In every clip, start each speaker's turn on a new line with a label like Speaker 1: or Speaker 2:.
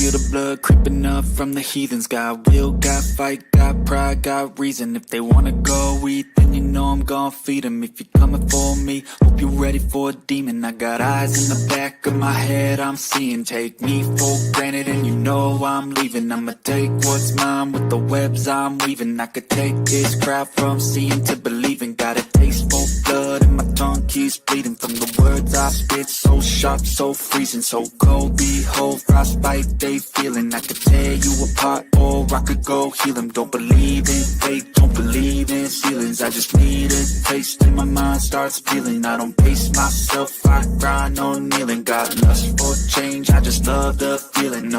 Speaker 1: feel the blood creeping up from the heathens. Got will, got fight, got pride, got reason. If they wanna go eat, then you know I'm gon' feed them. If you're coming for me, hope you're ready for a demon. I got eyes in the back of my head, I'm seeing. Take me for granted and you know I'm leaving. I'ma take what's mine with the webs I'm weaving. I could take this crowd from seeing to believing. Got a taste for blood and my tongue keeps bleeding from the words I spit. So sharp, so freezing, so cold. Behold, frostbite they feeling. I could tear you apart or I could go heal them. Don't believe in fate, don't believe in ceilings. I just need a taste and my mind starts feeling. I don't pace myself, I grind on kneeling. Got lust for change, I just love the feeling.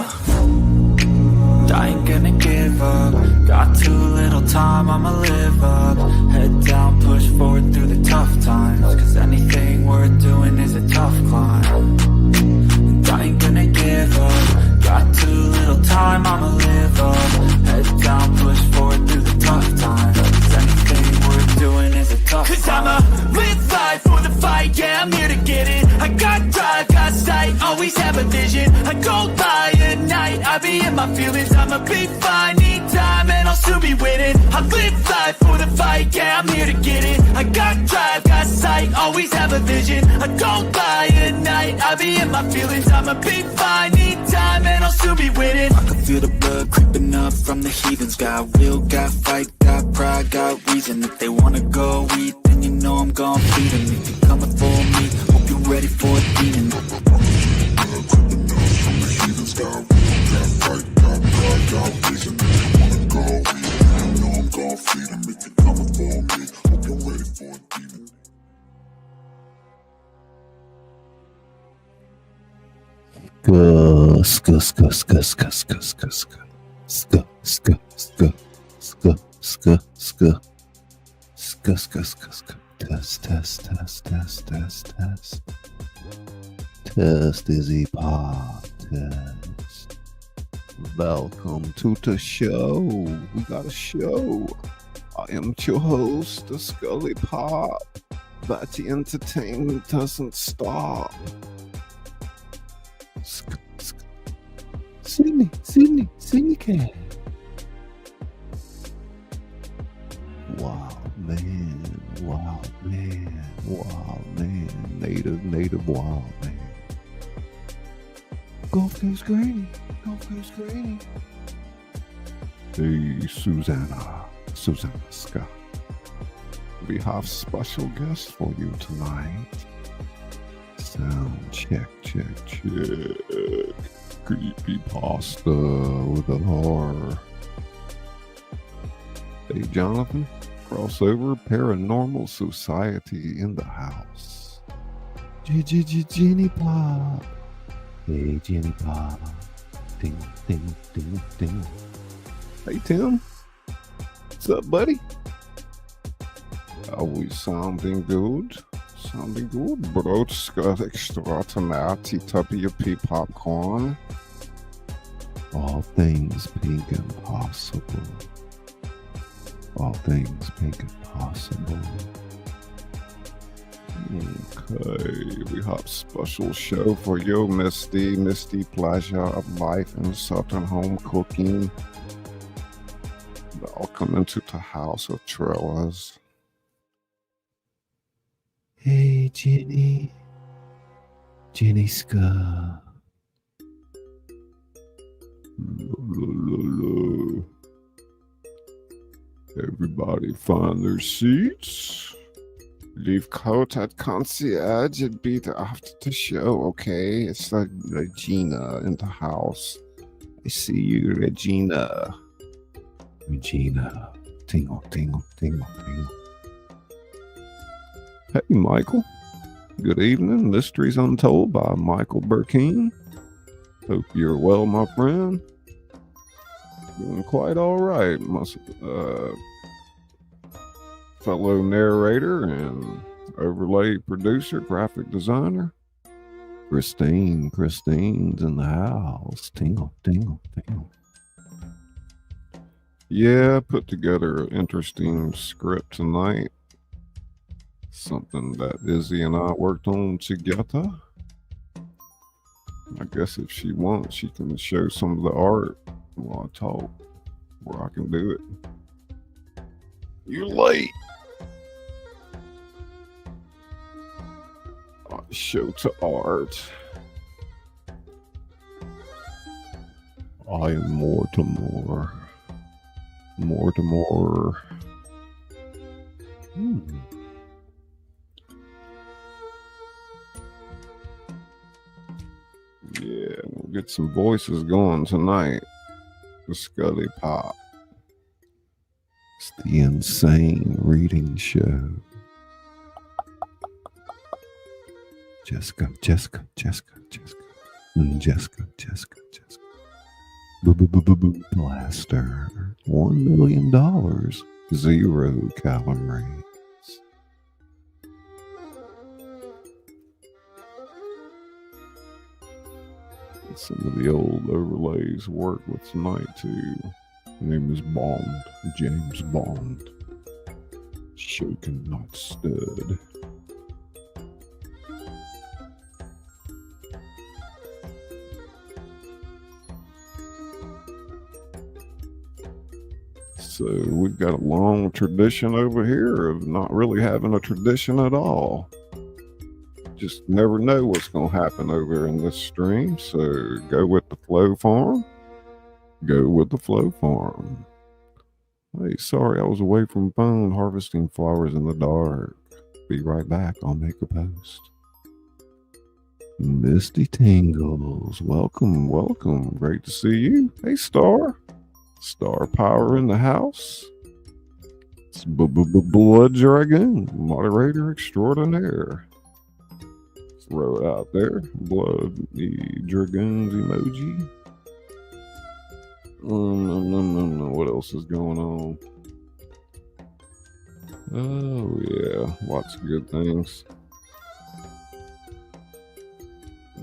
Speaker 1: I ain't gonna give up. Got too little time, I'ma live up. Head down, push forward through the tough times. Cause anything worth doing is a tough climb. And I ain't gonna give up. Got too little time, I'ma live up. Head down, push forward through the tough times. Cause anything worth doing is a tough climb. Cause I'ma live life for the fight, yeah, I'm here to get it. I got drive, got sight, always have a vision. I go by at night, I be in my feelings. I'ma be fine, need time, and I'll soon be winning. I live life for the fight, yeah, I'm here to get it. I got drive, got sight, always have a vision. I don't lie at night, I be in my feelings. I'ma be fine, need time, and I'll soon be winning. I can feel the blood creeping up from the heathens. Got will, got fight, got pride, got reason. If they wanna go eat, then you know I'm gon' feed them. If you're coming for me, hope you're ready for a demon. Got reason, if you wanna go eat, you know I'm gon' feed them. If you're coming for me, hope you're ready for a demon.
Speaker 2: Test Izzy Pod test. Welcome to the show. We got a show. I am your host, the Scully Pop. But the entertainment doesn't stop. Sydney cat. Wow man, native wild man. Golf goes granny. Hey, Susanna Scott. We have special guests for you tonight. Sound check. Creepy pasta with a horror. Hey, Jonathan. Crossover Paranormal Society in the house. Jenny Pop. Hey, Jenny Pop. Ding. Hey, Tim. What's up, buddy? Are we sounding good? Brotska extraordinary WP popcorn. All things pink and possible. Okay, we have special show for you, Misty pleasure of life in southern home cooking. Welcome into the house of Trellas. Hey, Jenny Scott. Everybody find their seats. Leave coat at concierge. It'd be after the show, okay? It's like Regina in the house. I see you, Regina. Tingle. Hey, Michael. Good evening. Mysteries Untold by Michael Burkeen. Hope you're well, my friend. Doing quite all right. Fellow narrator and overlay producer, graphic designer. Christine's in the house. Tingle. Yeah, put together an interesting script tonight. Something that Izzy and I worked on together. I guess if she wants, she can show some of the art while I talk, or I can do it. You're late. Show to art. I am more to more. More to more. Yeah, we'll get some voices going tonight. The Scully Pop. It's the insane reading show. Jessica. Blaster. $1 million. 0 calories. Some of the old overlays work with tonight too. His name is Bond. James Bond. Shaken, not stirred. So we've got a long tradition over here of not really having a tradition at all. Just never know what's going to happen over in this stream. So go with the flow farm. Go with the flow farm. Hey, sorry, I was away from phone harvesting flowers in the dark. Be right back. I'll make a post. Misty Tingles. Welcome, welcome. Great to see you. Hey, Star. Star Power in the house. It's Blood Dragoon, moderator extraordinaire. Throw it out there. Blood the Dragoons emoji. No. What else is going on? Oh, yeah. Lots of good things.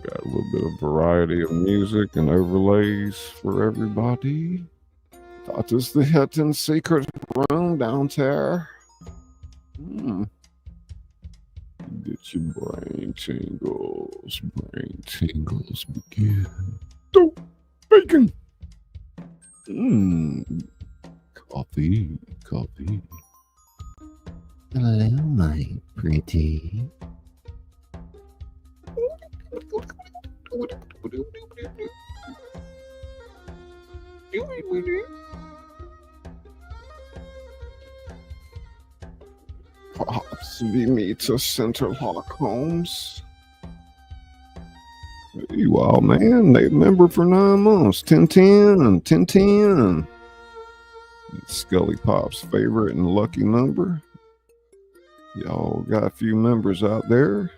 Speaker 2: Got a little bit of variety of music and overlays for everybody. That is the hidden secret room down there. Get your brain tingles. Brain tingles begin. Dope bacon. Coffee. Hello, my pretty. Pops, we meet to Sherlock Holmes. Hey, wow, man. They member for 9 months. 1010. Scully Pop's favorite and lucky number. Y'all got a few members out there.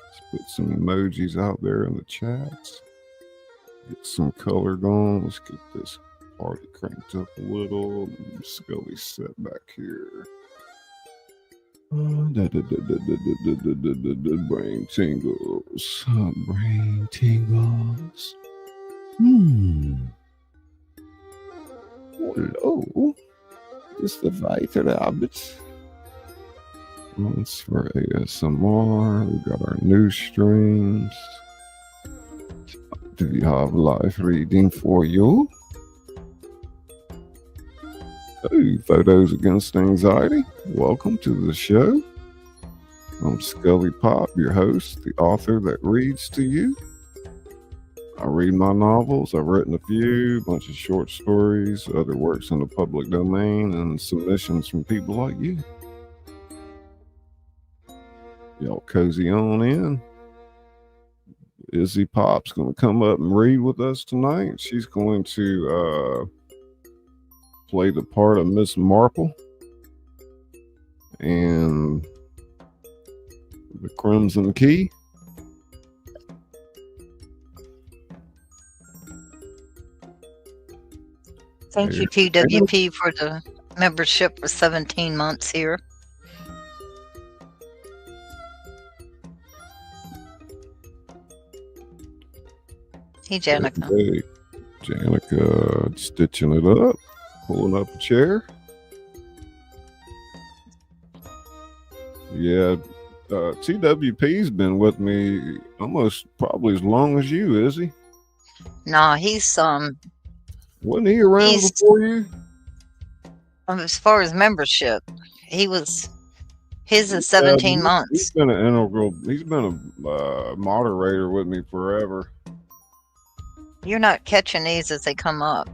Speaker 2: Let's put some emojis out there in the chats. Get some color going. Let's get this party cranked up a little. Scully set back here. Brain tingles. Brain tingles. Hello. Is the vital habit. It's for ASMR. We got our new streams. Do we have live reading for you? Hey, Photos Against Anxiety. Welcome to the show. I'm Scully Pop, your host, the author that reads to you. I read my novels. I've written a few, bunch of short stories, other works in the public domain, and submissions from people like you. Y'all cozy on in. Izzy Pop's going to come up and read with us tonight. She's going to play the part of Miss Marple and the Crimson Key.
Speaker 3: Thank you, TWP, for the membership for 17 months here. Hey, Janica.
Speaker 2: Hey, Janica stitching it up, pulling up a chair. Yeah, TWP's been with me almost probably as long as you, is he?
Speaker 3: Nah, he's
Speaker 2: Wasn't he around
Speaker 3: he's
Speaker 2: before you?
Speaker 3: as far as membership, he was his is
Speaker 2: Yeah,
Speaker 3: 17
Speaker 2: he's
Speaker 3: months.
Speaker 2: been an integral. He's been a moderator with me forever.
Speaker 3: You're not catching these as they come up.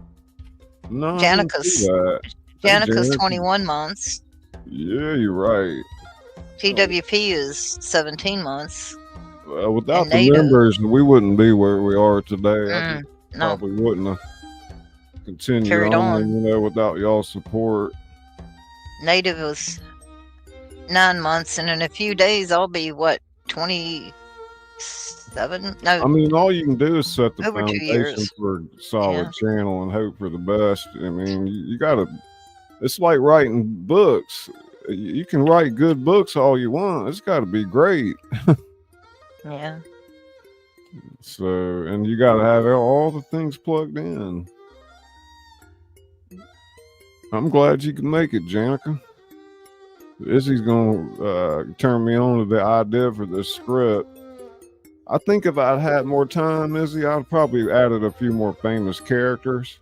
Speaker 2: No, I didn't see that. Hey,
Speaker 3: Janica's
Speaker 2: Janica.
Speaker 3: 21 months.
Speaker 2: Yeah, you're right.
Speaker 3: TWP is 17 months.
Speaker 2: Without
Speaker 3: And
Speaker 2: the
Speaker 3: Native.
Speaker 2: members, we wouldn't be where we are today. I
Speaker 3: Mm, no,
Speaker 2: probably wouldn't have continued
Speaker 3: carried on.
Speaker 2: you know, without y'all's support.
Speaker 3: Native was 9 months, and in a few days I'll be what, 27? No,
Speaker 2: I mean, all you can do is set the
Speaker 3: over 2
Speaker 2: foundation
Speaker 3: years.
Speaker 2: for a solid
Speaker 3: Yeah.
Speaker 2: channel and hope for the best. I mean, you gotta. It's like writing books. You can write good books all you want. It's got to be great.
Speaker 3: Yeah.
Speaker 2: So, and you got to have all the things plugged in. I'm glad you can make it, Janica. Izzy's going to turn me on to the idea for this script. I think if I'd had more time, Izzy, I'd probably added a few more famous characters.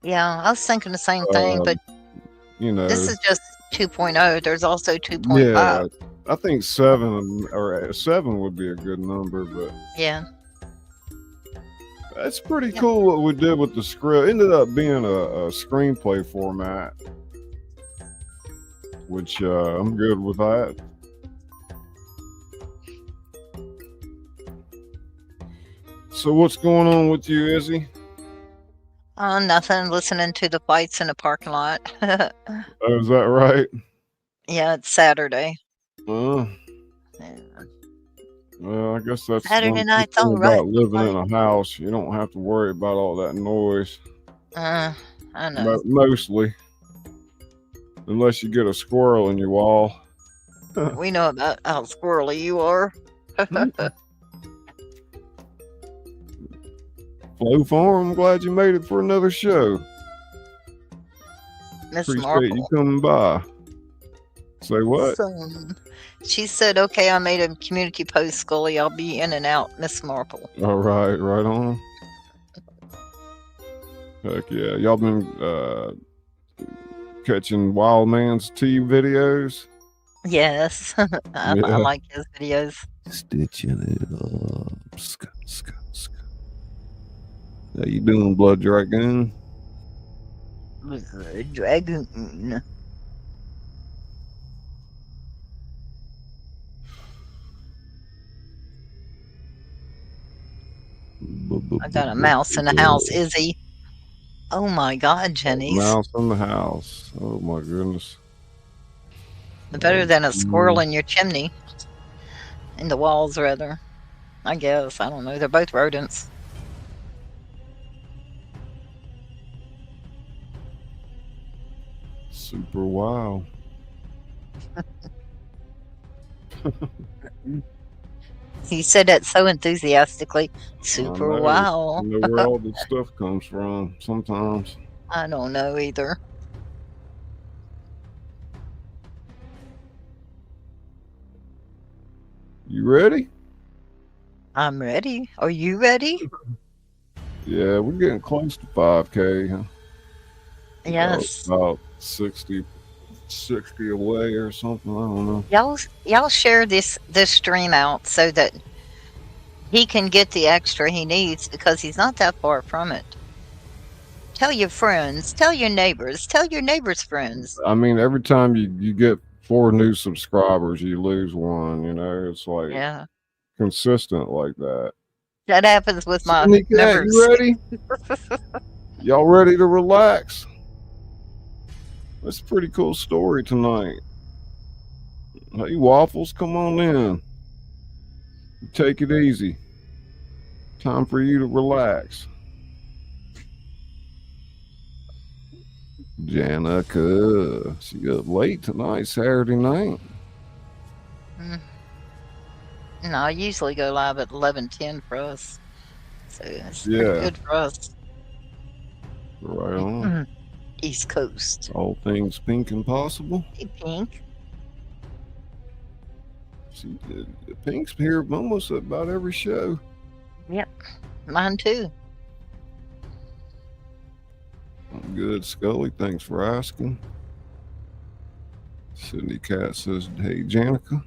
Speaker 3: Yeah, I was thinking the same thing, but
Speaker 2: You know,
Speaker 3: this is just 2.0. There's also 2.5.
Speaker 2: yeah, I think 7 would be a good number, but
Speaker 3: Yeah.
Speaker 2: that's pretty
Speaker 3: Yeah.
Speaker 2: cool what we did with the script. Ended up being a screenplay format, which I'm good with that. So what's going on with you, Izzy?
Speaker 3: Nothing. Listening to the fights in the parking lot.
Speaker 2: Oh, is that right?
Speaker 3: Yeah, it's Saturday.
Speaker 2: Uh,
Speaker 3: Yeah.
Speaker 2: well, I guess that's
Speaker 3: Saturday
Speaker 2: one
Speaker 3: night's
Speaker 2: thing
Speaker 3: all right.
Speaker 2: about living in a house. You don't have to worry about all that noise.
Speaker 3: I know.
Speaker 2: Mostly. Unless you get a squirrel in your wall.
Speaker 3: We know about how squirrely you are.
Speaker 2: Flow Farm, I'm glad you made it for another show.
Speaker 3: Miss
Speaker 2: Appreciate
Speaker 3: Marple.
Speaker 2: you coming by. Say what?
Speaker 3: She said, okay, I made a community post, Scully. I'll be in and out, Miss Marple.
Speaker 2: All right, right on. Heck yeah. Y'all been catching Wild Man's tea videos?
Speaker 3: Yes. I
Speaker 2: Yeah.
Speaker 3: like his videos.
Speaker 2: Stitching it up. How you doing, Blood Dragoon?
Speaker 3: Dragoon. I got a mouse in the house, Izzy. Oh my God, Jenny.
Speaker 2: Mouse in the house. Oh my goodness.
Speaker 3: Better than a squirrel in your chimney. In the walls, rather. I guess. I don't know. They're both rodents.
Speaker 2: Super wow.
Speaker 3: He said that so enthusiastically. Super
Speaker 2: I know.
Speaker 3: wow.
Speaker 2: I know where all this stuff comes from sometimes.
Speaker 3: I don't know either.
Speaker 2: You ready?
Speaker 3: I'm ready. Are you ready?
Speaker 2: Yeah, we're getting close to 5K. Huh?
Speaker 3: Yes.
Speaker 2: About 60 away or something. I don't know.
Speaker 3: Y'all share this stream out so that he can get the extra he needs because he's not that far from it. Tell your friends, tell your neighbors friends.
Speaker 2: I mean, every time you get 4 new subscribers, you lose one. You know, it's like
Speaker 3: Yeah.
Speaker 2: consistent like that.
Speaker 3: That happens with my
Speaker 2: Sneak Cat,
Speaker 3: members.
Speaker 2: you ready? Y'all ready to relax? That's a pretty cool story tonight. Hey, Waffles, come on in. Take it easy. Time for you to relax. Janica, she up late tonight, Saturday night.
Speaker 3: No, I usually go live at 11:10 for us. So it's
Speaker 2: Yeah.
Speaker 3: pretty good for us.
Speaker 2: Right on.
Speaker 3: East Coast.
Speaker 2: All things pink and possible.
Speaker 3: Hey, Pink.
Speaker 2: Pink's here almost about every show.
Speaker 3: Yep, mine too.
Speaker 2: I'm good, Scully. Thanks for asking. Sydney Cat says, hey, Janica.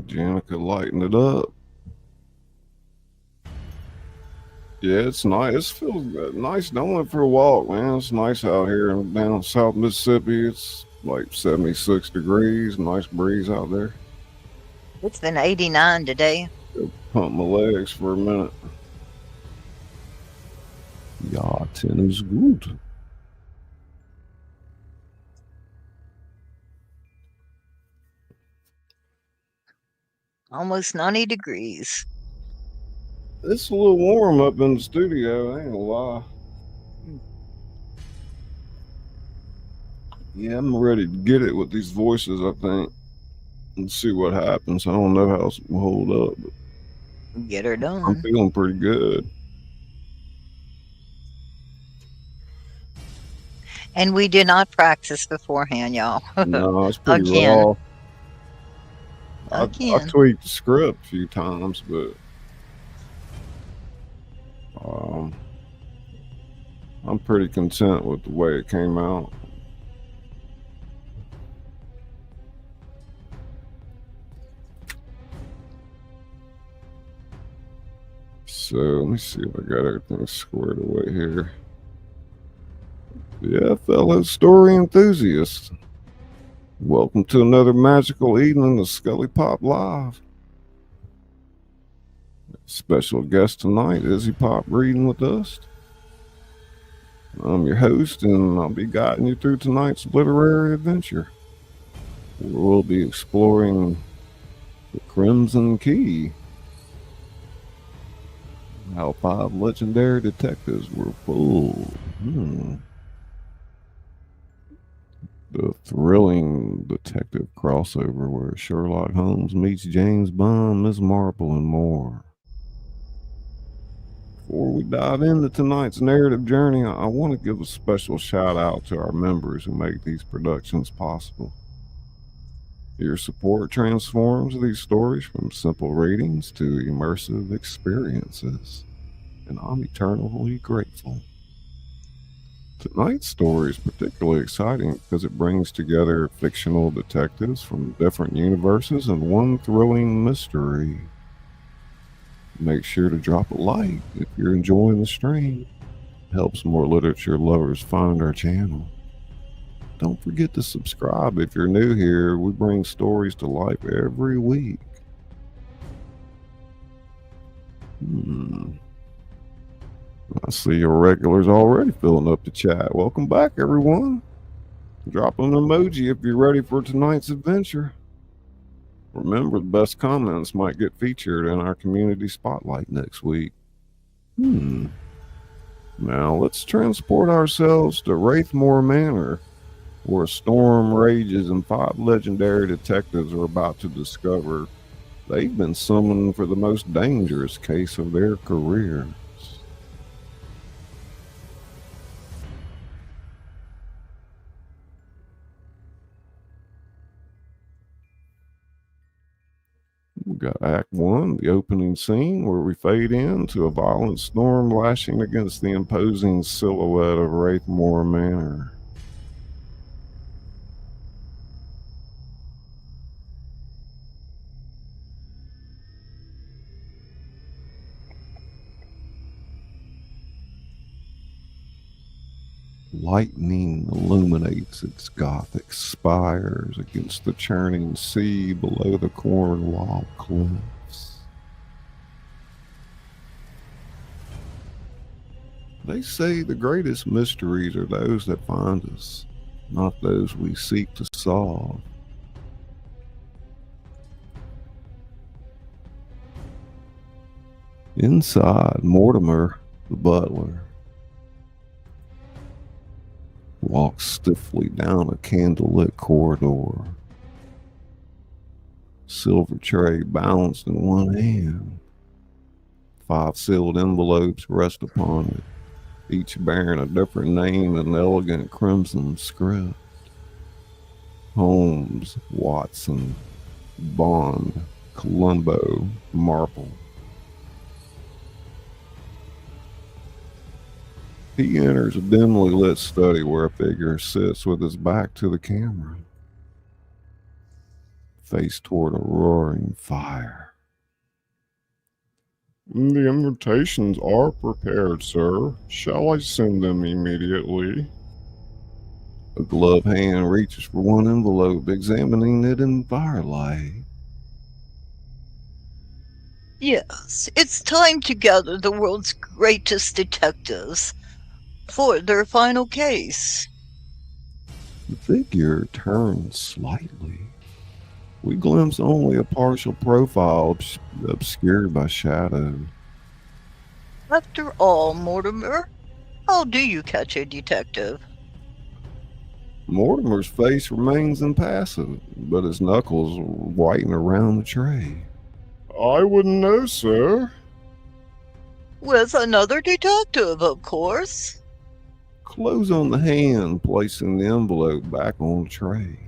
Speaker 2: Janica lighting it up. Yeah, it's nice. It feels nice. I went for a walk, man. It's nice out here down South Mississippi. It's like 76 degrees. Nice breeze out there.
Speaker 3: It's been 89 today.
Speaker 2: Go pump my legs for a minute. Ja, Tennis gut.
Speaker 3: Almost 90 degrees.
Speaker 2: It's a little warm up in the studio, I ain't gonna lie. Yeah, I'm ready to get it with these voices, I think. And see what happens. I don't know how it will hold up, but
Speaker 3: Get her done.
Speaker 2: I'm feeling pretty good.
Speaker 3: And we did not practice beforehand, y'all.
Speaker 2: No, it's pretty
Speaker 3: Again.
Speaker 2: raw. I
Speaker 3: Again.
Speaker 2: tweaked the script a few times, but I'm pretty content with the way it came out. So let me see if I got everything squared away here. Yeah, fellow story enthusiasts. Welcome to another magical evening of Scully Pop Live. Special guest tonight, Izzy Pop, reading with us. I'm your host, and I'll be guiding you through tonight's literary adventure. We'll be exploring the Crimson Key. How 5 legendary detectives were fooled. The thrilling detective crossover where Sherlock Holmes meets James Bond, Miss Marple, and more. Before we dive into tonight's narrative journey, I want to give a special shout out to our members who make these productions possible. Your support transforms these stories from simple readings to immersive experiences, and I'm eternally grateful. Tonight's story is particularly exciting because it brings together fictional detectives from different universes in one thrilling mystery. Make sure to drop a like if you're enjoying the stream. It helps more literature lovers find our channel. Don't forget to subscribe if you're new here. We bring stories to life every week. I see your regulars already filling up the chat. Welcome back, everyone. Drop an emoji if you're ready for tonight's adventure. Remember, the best comments might get featured in our community spotlight next week. Now let's transport ourselves to Wraithmore Manor, where a storm rages and 5 legendary detectives are about to discover they've been summoned for the most dangerous case of their careers. We got Act 1, the opening scene, where we fade into a violent storm lashing against the imposing silhouette of Wraithmore Manor. Lightning illuminates its Gothic spires against the churning sea below the Cornwall cliffs. They say the greatest mysteries are those that find us, not those we seek to solve. Inside, Mortimer, the butler, walks stiffly down a candlelit corridor. Silver tray balanced in one hand. 5 sealed envelopes rest upon it, each bearing a different name in elegant crimson script. Holmes, Watson, Bond, Columbo, Marple. He enters a dimly lit study where a figure sits with his back to the camera, face toward a roaring fire. The invitations are prepared, sir. Shall I send them immediately? A gloved hand reaches for one envelope, examining it in firelight.
Speaker 3: Yes, it's time to gather the world's greatest detectives for their final case.
Speaker 2: The figure turns slightly. We glimpse only a partial profile obscured by shadow.
Speaker 3: After all, Mortimer, how do you catch a detective?
Speaker 2: Mortimer's face remains impassive, but his knuckles whiten around the tray. I wouldn't know, sir.
Speaker 3: With another detective, of course.
Speaker 2: Close on the hand, placing the envelope back on the tray.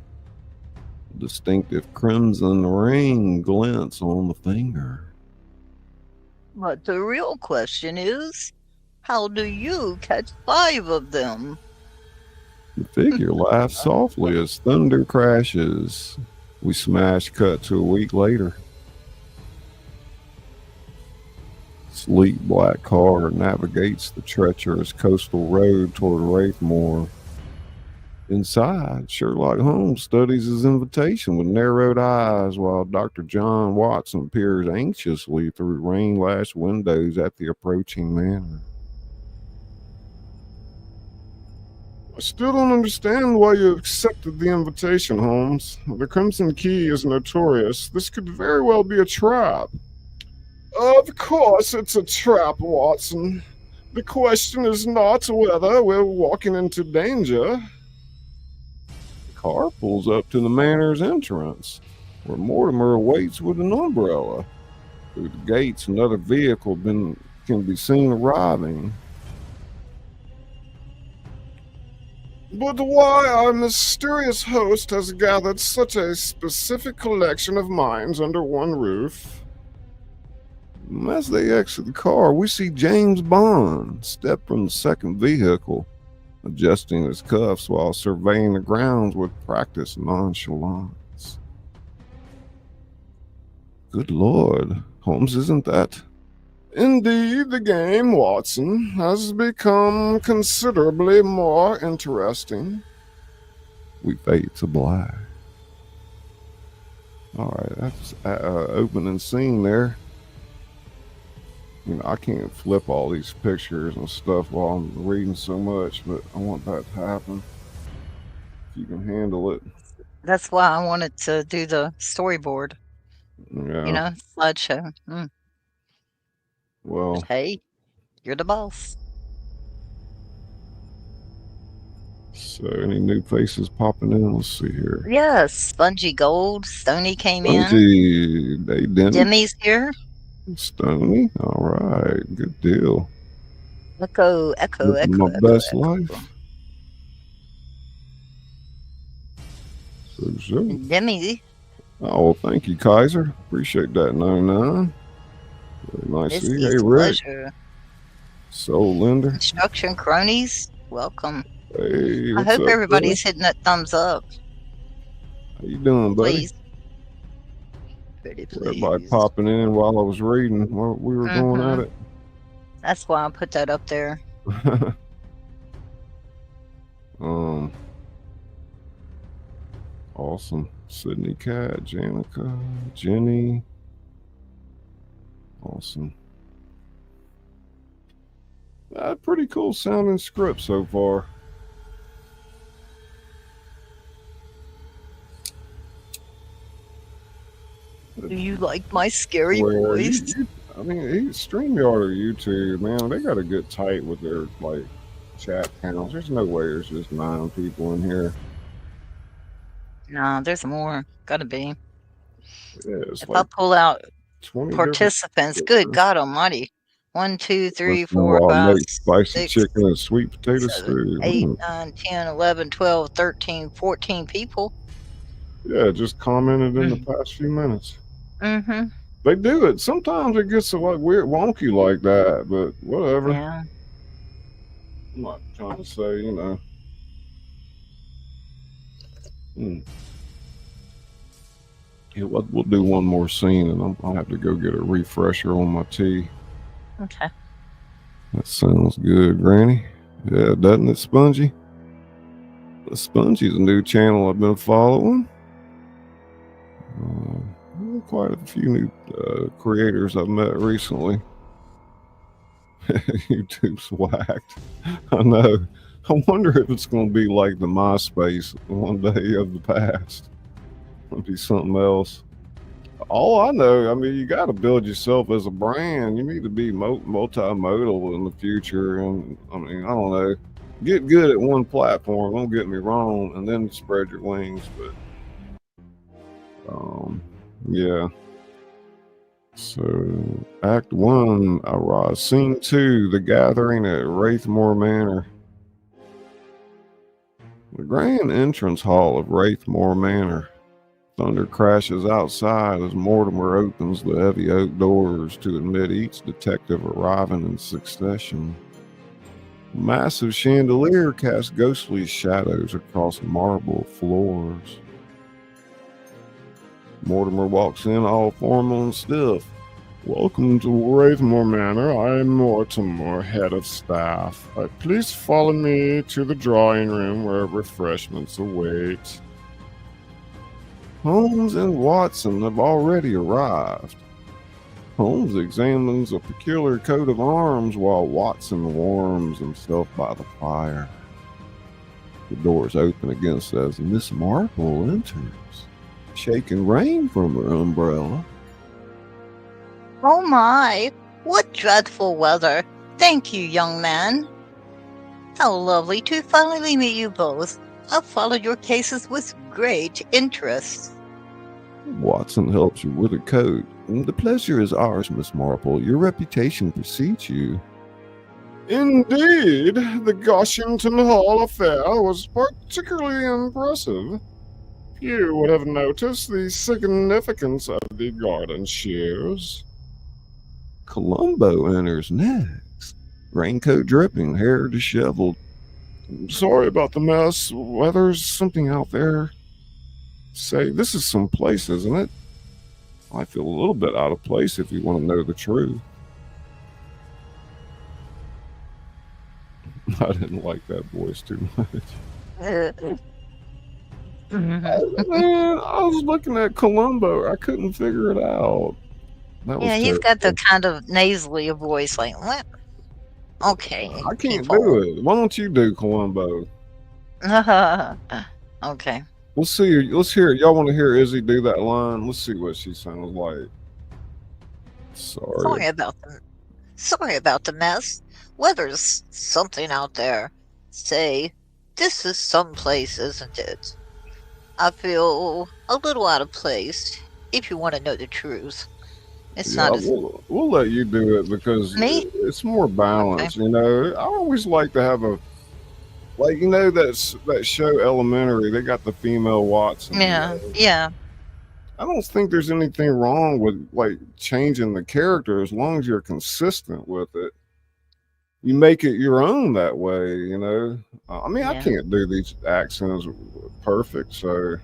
Speaker 2: A distinctive crimson ring glints on the finger.
Speaker 3: But the real question is, how do you catch 5 of them?
Speaker 2: The figure laughs softly as thunder crashes. We smash cut to a week later. Sleek black car navigates the treacherous coastal road toward Wraithmore. Inside, Sherlock Holmes studies his invitation with narrowed eyes while Dr. John Watson peers anxiously through rain-lashed windows at the approaching manor. I still don't understand why you accepted the invitation, Holmes. The Crimson Key is notorious. This could very well be a trap. Of course it's a trap, Watson. The question is not whether we're walking into danger. The car pulls up to the manor's entrance, where Mortimer awaits with an umbrella. Through the gates, another vehicle can be seen arriving. But why our mysterious host has gathered such a specific collection of minds under one roof? As they exit the car, we see James Bond step from the second vehicle, adjusting his cuffs while surveying the grounds with practiced nonchalance. Good Lord, Holmes, isn't that? Indeed, the game, Watson, has become considerably more interesting. We fade to black. All right, that's opening scene there. You know, I can't flip all these pictures and stuff while I'm reading so much, but I want that to happen. If you can handle it.
Speaker 3: That's why I wanted to do the storyboard,
Speaker 2: Yeah.
Speaker 3: slideshow.
Speaker 2: Well,
Speaker 3: Hey, you're the boss.
Speaker 2: so any new faces popping in? Let's see here.
Speaker 3: Yes, Spongy Gold, Stony came in.
Speaker 2: Spongy, hey,
Speaker 3: Demi's here.
Speaker 2: Stony, all right, good deal.
Speaker 3: Echo.
Speaker 2: Living my best life. So.
Speaker 3: Demi.
Speaker 2: Oh, well, thank you, Kaiser. Appreciate that, 99. Really nice to see you. Hey, Rick.
Speaker 3: Pleasure.
Speaker 2: Soul Lender.
Speaker 3: Construction cronies, welcome.
Speaker 2: Hey,
Speaker 3: I hope everybody's hitting that thumbs up.
Speaker 2: How you doing, buddy?
Speaker 3: Please. Pretty please.
Speaker 2: Everybody popping in while I was reading while we were going at it.
Speaker 3: That's why I put that up there.
Speaker 2: Awesome. Sydney Cat, Janica, Jenny. Awesome. Pretty cool sounding script so far.
Speaker 3: Do you like my scary voice?
Speaker 2: I mean, Streamyard or YouTube, man, they got to get tight with their chat counts. There's no way there's just 9 people in here.
Speaker 3: No, there's more. Gotta be.
Speaker 2: Yeah,
Speaker 3: if I pull out participants, good God Almighty. 1, 2, 3, 4, 5,
Speaker 2: spicy
Speaker 3: 6,
Speaker 2: chicken and sweet potato
Speaker 3: 7,
Speaker 2: stew.
Speaker 3: 8, 9, 10, 11, 12, 13, 14 people.
Speaker 2: Yeah, just commented in the past few minutes.
Speaker 3: Mm-hmm.
Speaker 2: They do it. Sometimes it gets like weird, wonky like that, but whatever.
Speaker 3: Yeah.
Speaker 2: I'm not trying to say, you know. Yeah, we'll do one more scene, and I'll have to go get a refresher on my tea.
Speaker 3: Okay.
Speaker 2: That sounds good, Granny. Yeah, doesn't it, Spongy? Spongy's a new channel I've been following. Quite a few new creators I've met recently. YouTube's whacked. I know. I wonder if it's going to be like the MySpace one day of the past. It'll be something else. All I know, I mean, you got to build yourself as a brand. You need to be multimodal in the future. And I mean, I don't know. Get good at one platform, don't get me wrong, and then spread your wings. But yeah. So Act 1, arrives. Scene 2, the gathering at Wraithmore Manor. The grand entrance hall of Wraithmore Manor. Thunder crashes outside as Mortimer opens the heavy oak doors to admit each detective arriving in succession. A massive chandelier casts ghostly shadows across marble floors. Mortimer walks in all formal and stiff. Welcome to Wraithmore Manor. I'm Mortimer, head of staff. Please follow me to the drawing room where refreshments await. Holmes and Watson have already arrived. Holmes examines a peculiar coat of arms while Watson warms himself by the fire. The doors open against as Miss Marple enters, shaking rain from her umbrella.
Speaker 3: Oh my, what dreadful weather. Thank you, young man. How lovely to finally meet you both. I've followed your cases with great interest.
Speaker 2: Watson helps you with a coat. The pleasure is ours, Miss Marple. Your reputation precedes you. Indeed, the Goshington Hall affair was particularly impressive. You would have noticed the significance of the garden shears. Columbo enters next, raincoat dripping, hair disheveled. Sorry about the mess. There's something out there. Say, this is some place, isn't it? I feel a little bit out of place if you want to know the truth. I didn't like that voice too much. I was looking at Columbo. I couldn't figure it out.
Speaker 3: Yeah, he's got the kind of nasally voice, like, what? Okay.
Speaker 2: I can't do it. Why don't you do Columbo?
Speaker 3: Okay.
Speaker 2: Let's see. Let's hear it. Y'all want to hear Izzy do that line? Let's see what she sounds like. Sorry
Speaker 3: about the mess. Weather's something out there. Say, this is someplace, isn't it? I feel a little out of place, if you want to know the truth. It's not as...
Speaker 2: We'll let you do it because it's more balanced, okay. You know. I always like to have a... Like, you know, that show Elementary, they got the female Watson.
Speaker 3: Yeah, you know? Yeah.
Speaker 2: I don't think there's anything wrong with, like, changing the character as long as you're consistent with it. You make it your own that way, you know. I mean, yeah. I can't do these accents perfect, so...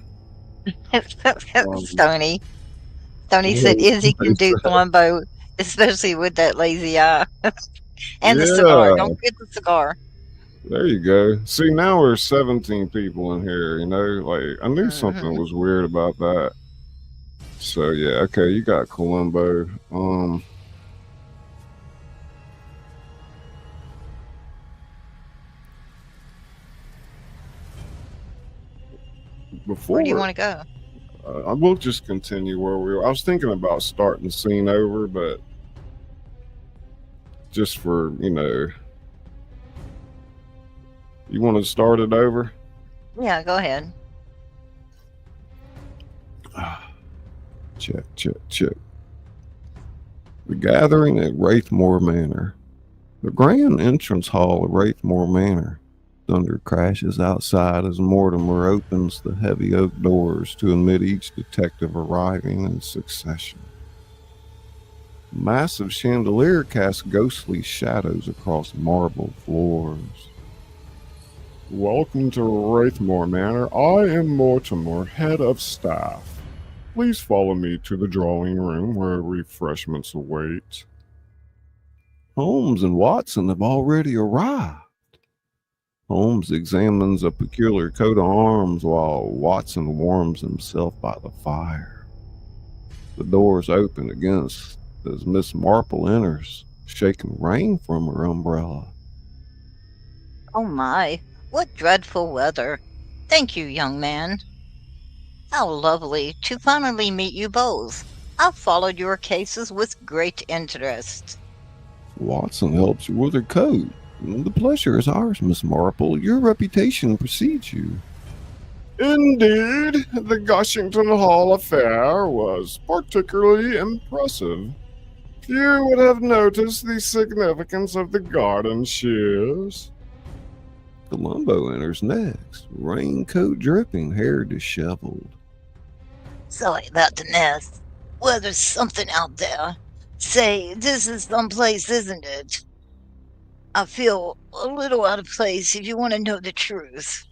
Speaker 3: Stoney said Izzy can do Columbo, especially with that lazy eye. And the cigar. Don't forget the cigar.
Speaker 2: There you go. See, now we're 17 people in here, you know? Like, I knew something was weird about that. So, yeah, okay, you got Columbo.
Speaker 3: Where do you want to go?
Speaker 2: I will just continue where we were. I was thinking about starting the scene over, but just for, you know... You want to start it over?
Speaker 3: Yeah, go ahead.
Speaker 2: Check. The gathering at Wraithmore Manor. The grand entrance hall of Wraithmore Manor. Thunder crashes outside as Mortimer opens the heavy oak doors to admit each detective arriving in succession. A massive chandelier casts ghostly shadows across marble floors.
Speaker 4: Welcome to Wraithmore Manor. I am Mortimer, head of staff. Please follow me to the drawing room where refreshments await.
Speaker 2: Holmes and Watson have already arrived. Holmes examines a peculiar coat of arms while Watson warms himself by the fire. The doors open against as Miss Marple enters, shaking rain from her umbrella.
Speaker 3: Oh my, what dreadful weather. Thank you, young man. How lovely to finally meet you both. I've followed your cases with great interest.
Speaker 2: Watson helps you with her coat. The pleasure is ours, Miss Marple. Your reputation precedes you.
Speaker 4: Indeed, the Gushington Hall affair was particularly impressive. Few would have noticed the significance of the garden shears.
Speaker 2: Columbo enters next, raincoat dripping, hair disheveled.
Speaker 3: Sorry about the mess. Well, there's something out there. Say, this is someplace, isn't it? I feel a little out of place if you want to know the truth.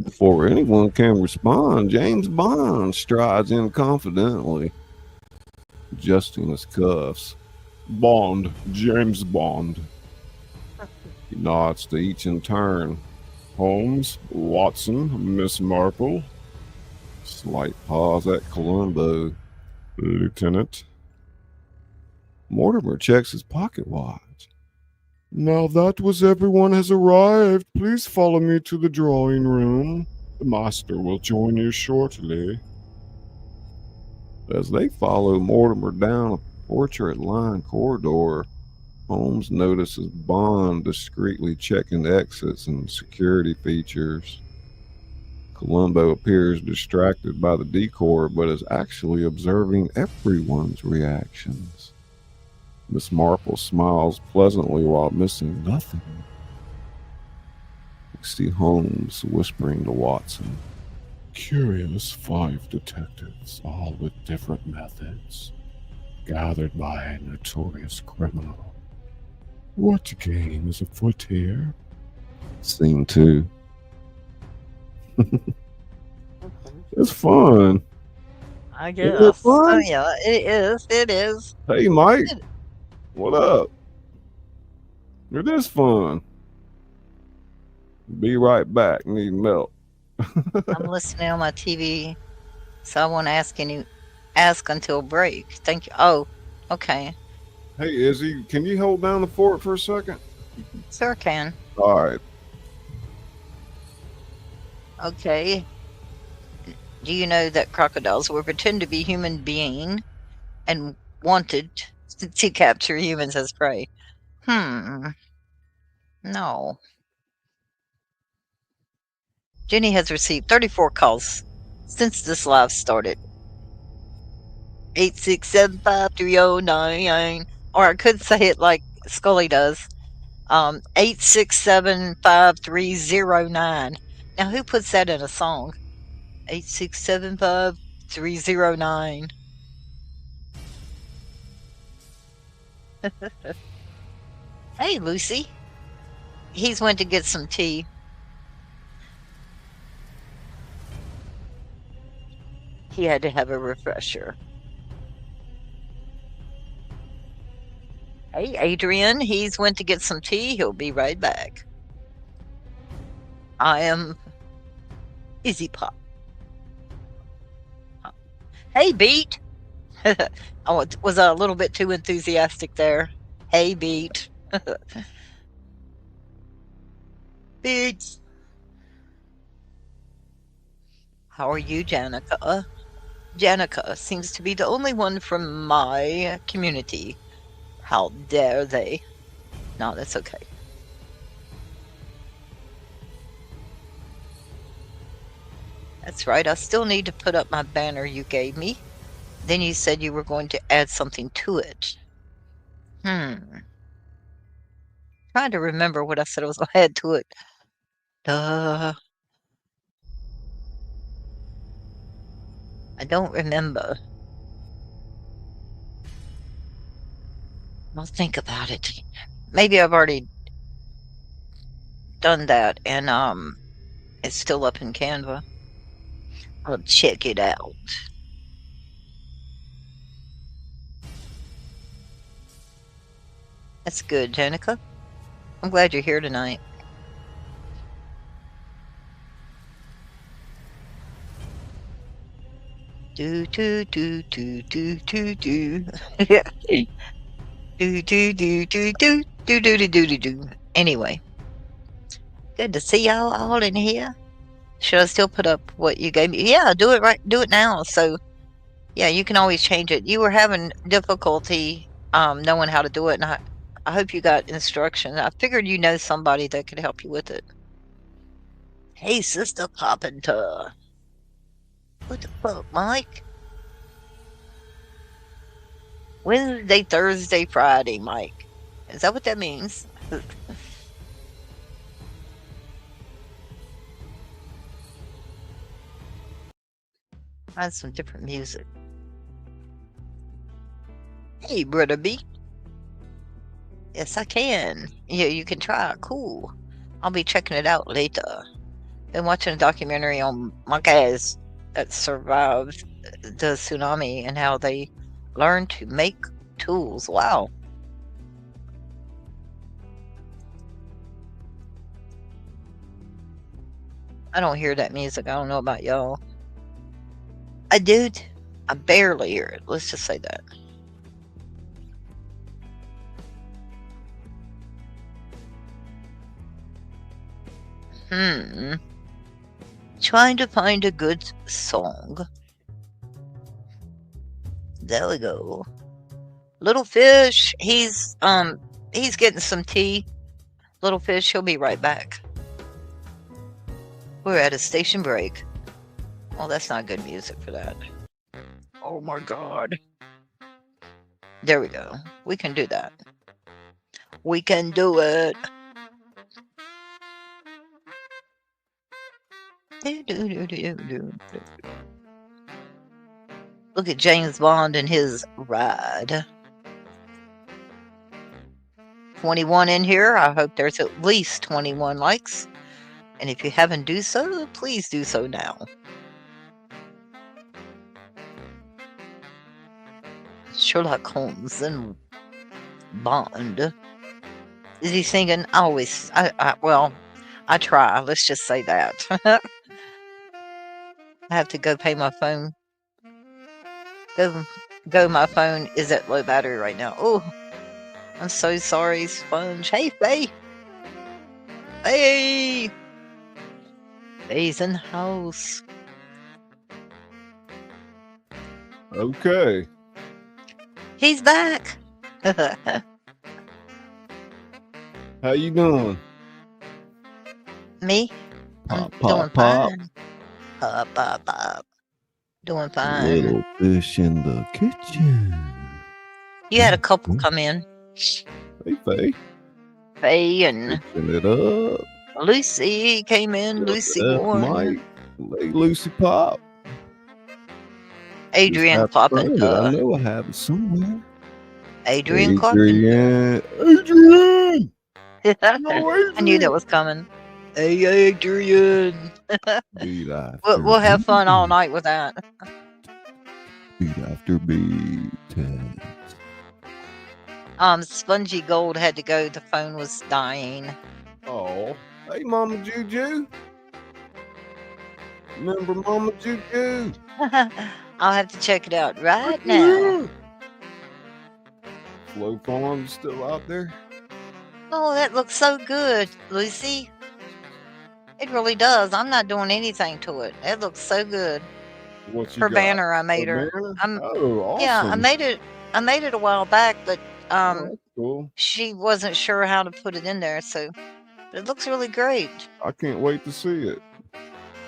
Speaker 2: Before anyone can respond, James Bond strides in confidently, adjusting his cuffs.
Speaker 4: Bond, James Bond.
Speaker 2: He nods to each in turn.
Speaker 4: Holmes, Watson, Miss Marple.
Speaker 2: Slight pause at Columbo.
Speaker 4: Lieutenant.
Speaker 2: Mortimer checks his pocket watch.
Speaker 4: Now that was everyone has arrived. Please follow me to the drawing room. The master will join you shortly.
Speaker 2: As they follow Mortimer down a portrait-lined corridor, Holmes notices Bond discreetly checking exits and security features. Columbo appears distracted by the decor, but is actually observing everyone's reactions. Miss Marple smiles pleasantly while missing nothing. We see Holmes whispering to Watson.
Speaker 4: Curious 5 detectives, all with different methods, gathered by a notorious criminal. What game is afoot here?
Speaker 2: Scene 2. It's fun.
Speaker 3: I
Speaker 2: Isn't it
Speaker 3: guess.
Speaker 2: fun?
Speaker 3: Oh, yeah, it is. It is.
Speaker 2: Hey, Mike. What up? It is fun. Be right back. Need milk.
Speaker 3: I'm listening on my TV, so I won't ask until break. Thank you. Oh, okay.
Speaker 2: Hey, Izzy, can you hold down the fort for a second?
Speaker 3: Sure can.
Speaker 2: All right.
Speaker 3: Okay. Do you know that crocodiles will pretend to be human being and wanted to capture humans as prey? No. Jenny has received 34 calls since this live started. 8675309, or I could say it like Scully does. 8675309. Now, who puts that in a song? 8675309. Hey, Lucy. He's went to get some tea. He had to have a refresher. Hey, Adrian. He's went to get some tea. He'll be right back. I am Izzy Pop. Hey, Beat. I was a little bit too enthusiastic there. Hey, Beat. Beats. How are you, Janica? Janica seems to be the only one from my community. How dare they? No, that's okay. That's right, I still need to put up my banner you gave me. Then you said you were going to add something to it. Trying to remember what I said I was going to add to it. I don't remember. I'll think about it. Maybe I've already done that and it's still up in Canva. I'll check it out. That's good, Danica. I'm glad you're here tonight. Do do do do do do do. Do do do do do do do do do do. Anyway, good to see y'all all in here. Should I still put up what you gave me? Yeah, do it right. Do it now. So, yeah, you can always change it. You were having difficulty knowing how to do it, and I hope you got instructions. I figured you know somebody that could help you with it. Hey, Sister Carpenter. What the fuck, Mike? Wednesday, Thursday, Friday, Mike. Is that what that means? Find some different music. Hey, Brother B. Yes, I can. Yeah, you can try it. Cool. I'll be checking it out later. Been watching a documentary on monkeys that survived the tsunami and how they learned to make tools. Wow. I don't hear that music. I don't know about y'all. I did. I barely hear it. Let's just say that. Trying to find a good song. There we go. Little Fish, he's getting some tea. Little Fish, he'll be right back. We're at a station break. Well, that's not good music for that. Oh my god. There we go. We can do that. We can do it. Look at James Bond and his ride. 21 in here. I hope there's at least 21 likes. And if you haven't do so, please do so now. Sherlock Holmes and Bond. Is he singing? Always. Well, I try. Let's just say that. I have to go pay my phone. Go, my phone is at low battery right now. Oh, I'm so sorry, Sponge. Hey, Faye. Hey. Faye's in the house.
Speaker 2: Okay.
Speaker 3: He's back.
Speaker 2: How you doing?
Speaker 3: Me?
Speaker 2: Pop,
Speaker 3: I'm
Speaker 2: pop,
Speaker 3: doing
Speaker 2: pop.
Speaker 3: fine. Pop, pop, pop. Doing fine.
Speaker 2: Little fish in the kitchen.
Speaker 3: You had a couple come in.
Speaker 2: Hey, Faye.
Speaker 3: Faye and
Speaker 2: Fixing it up.
Speaker 3: Lucy came in. Lucy Warren.
Speaker 2: Mike. Hey, Lucy Pop.
Speaker 3: Adrian
Speaker 2: Just have to find it. I
Speaker 3: Carpenter.
Speaker 2: know I have it somewhere.
Speaker 3: Adrian Carpenter.
Speaker 2: Adrian!
Speaker 3: I knew that was coming. Hey, Adrian.
Speaker 2: Beat after
Speaker 3: We'll have fun all
Speaker 2: beat.
Speaker 3: night with that.
Speaker 2: Beat after beat.
Speaker 3: Spongy Gold had to go. The phone was dying.
Speaker 2: Oh, hey, Mama Juju. Remember Mama Juju?
Speaker 3: I'll have to check it out right now.
Speaker 2: Slow Farm still out there?
Speaker 3: Oh, that looks so good, Lucy. It really does. I'm not doing anything to it. It looks so good.
Speaker 2: What you
Speaker 3: Her
Speaker 2: got?
Speaker 3: banner I made her.
Speaker 2: Banner? Oh, awesome.
Speaker 3: Yeah, I made it a while back, but
Speaker 2: Oh, that's cool.
Speaker 3: she wasn't sure how to put it in there, so but it looks really great.
Speaker 2: I can't wait to see it.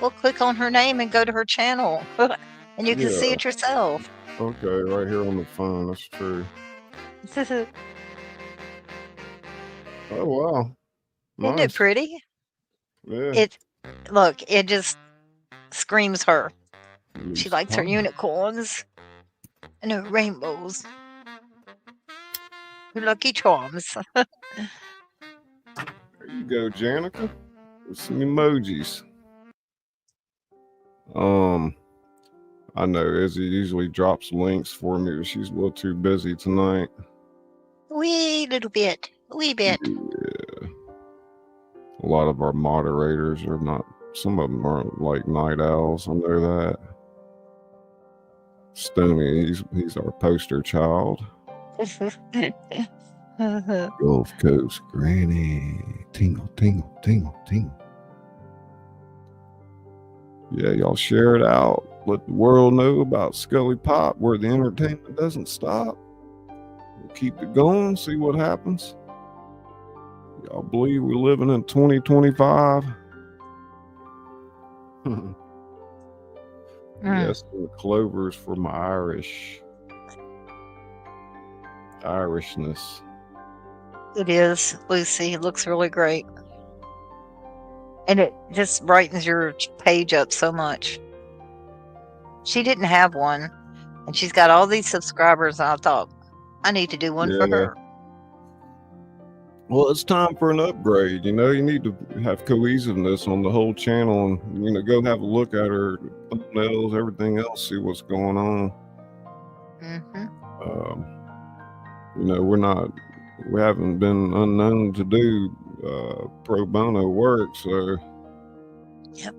Speaker 3: Well, click on her name and go to her channel, and you can see
Speaker 2: Yeah.
Speaker 3: it yourself.
Speaker 2: Okay, right here on the phone. That's true. Oh, wow.
Speaker 3: Isn't it
Speaker 2: Nice.
Speaker 3: pretty?
Speaker 2: Yeah.
Speaker 3: It just screams her. She
Speaker 2: Loose
Speaker 3: likes her
Speaker 2: pie.
Speaker 3: unicorns and her rainbows. Her Lucky Charms.
Speaker 2: There you go, Janica. With some emojis. I know Izzy usually drops links for me, but she's a little too busy tonight.
Speaker 3: Wee bit.
Speaker 2: Yeah. A lot of our moderators are not. Some of them aren't like night owls. I know that. Stoney, he's our poster child. Gulf Coast Granny. Tingle, tingle, tingle, tingle. Yeah, y'all share it out. Let the world know about Scully Pop, where the entertainment doesn't stop. We'll keep it going, see what happens. Y'all believe we're living in 2025? Yes, the clovers for my Irishness.
Speaker 3: It is, Lucy. It looks really great. And it just brightens your page up so much. She didn't have one, and she's got all these subscribers, and I thought, I need to do one for her.
Speaker 2: Well, it's time for an upgrade. You know, you need to have cohesiveness on the whole channel and, you know, go have a look at her thumbnails, everything else, see what's going on. You know, we haven't been unknown to do pro bono work, so.
Speaker 3: Yep.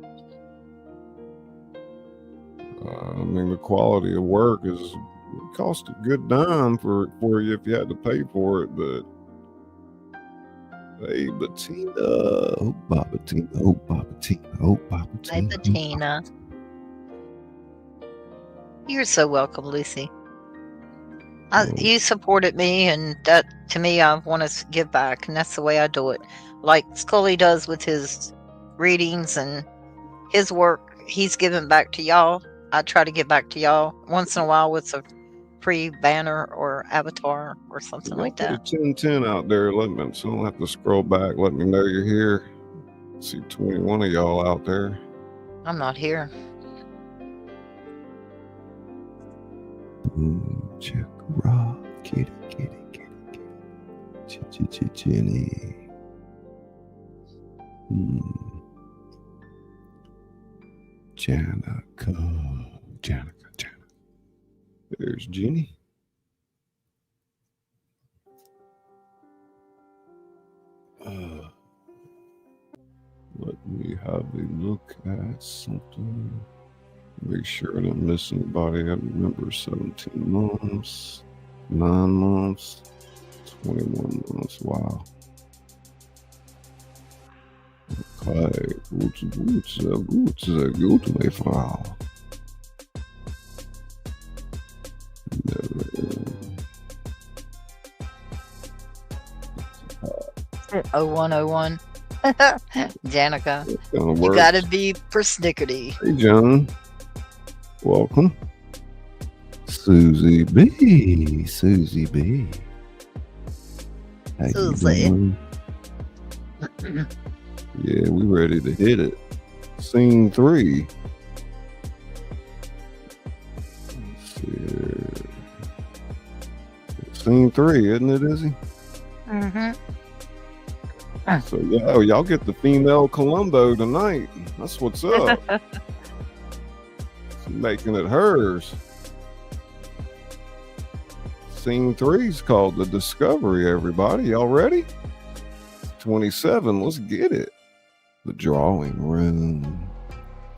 Speaker 2: I mean, the quality of work it cost a good dime for you if you had to pay for it, but. Hey, Bettina. Oh, Babatina. Oh, Babatina. Oh, Babatina.
Speaker 3: Hi, Bettina. You're so welcome, Lucy. You supported me, and that, to me, I want to give back, and that's the way I do it. Like Scully does with his readings and his work, he's giving back to y'all. I try to give back to y'all once in a while with a free banner or avatar or something like that.
Speaker 2: Put a 1010 out there, so I don't have to scroll back. Let me know you're here. See 21 of y'all out there.
Speaker 3: I'm not here.
Speaker 2: Check rock, kitty, kitty, kitty, kitty, Jenny. Janica. There's Jenny. Let me have a look at something. Make sure I didn't miss anybody. I remember 17 months, 9 months, 21 months. Wow. Okay, gut, my Frau.
Speaker 3: 0101. Janica, you gotta be persnickety.
Speaker 2: Hey, John. Welcome. Susie B. How you doing? Yeah, we ready to hit it. Scene 3. Let's see here. Scene 3, isn't it, Izzy? So yeah, y'all get the female Columbo tonight. That's what's up. She's making it hers. Scene 3 is called The Discovery, everybody. Y'all ready? 27, let's get it. The drawing room.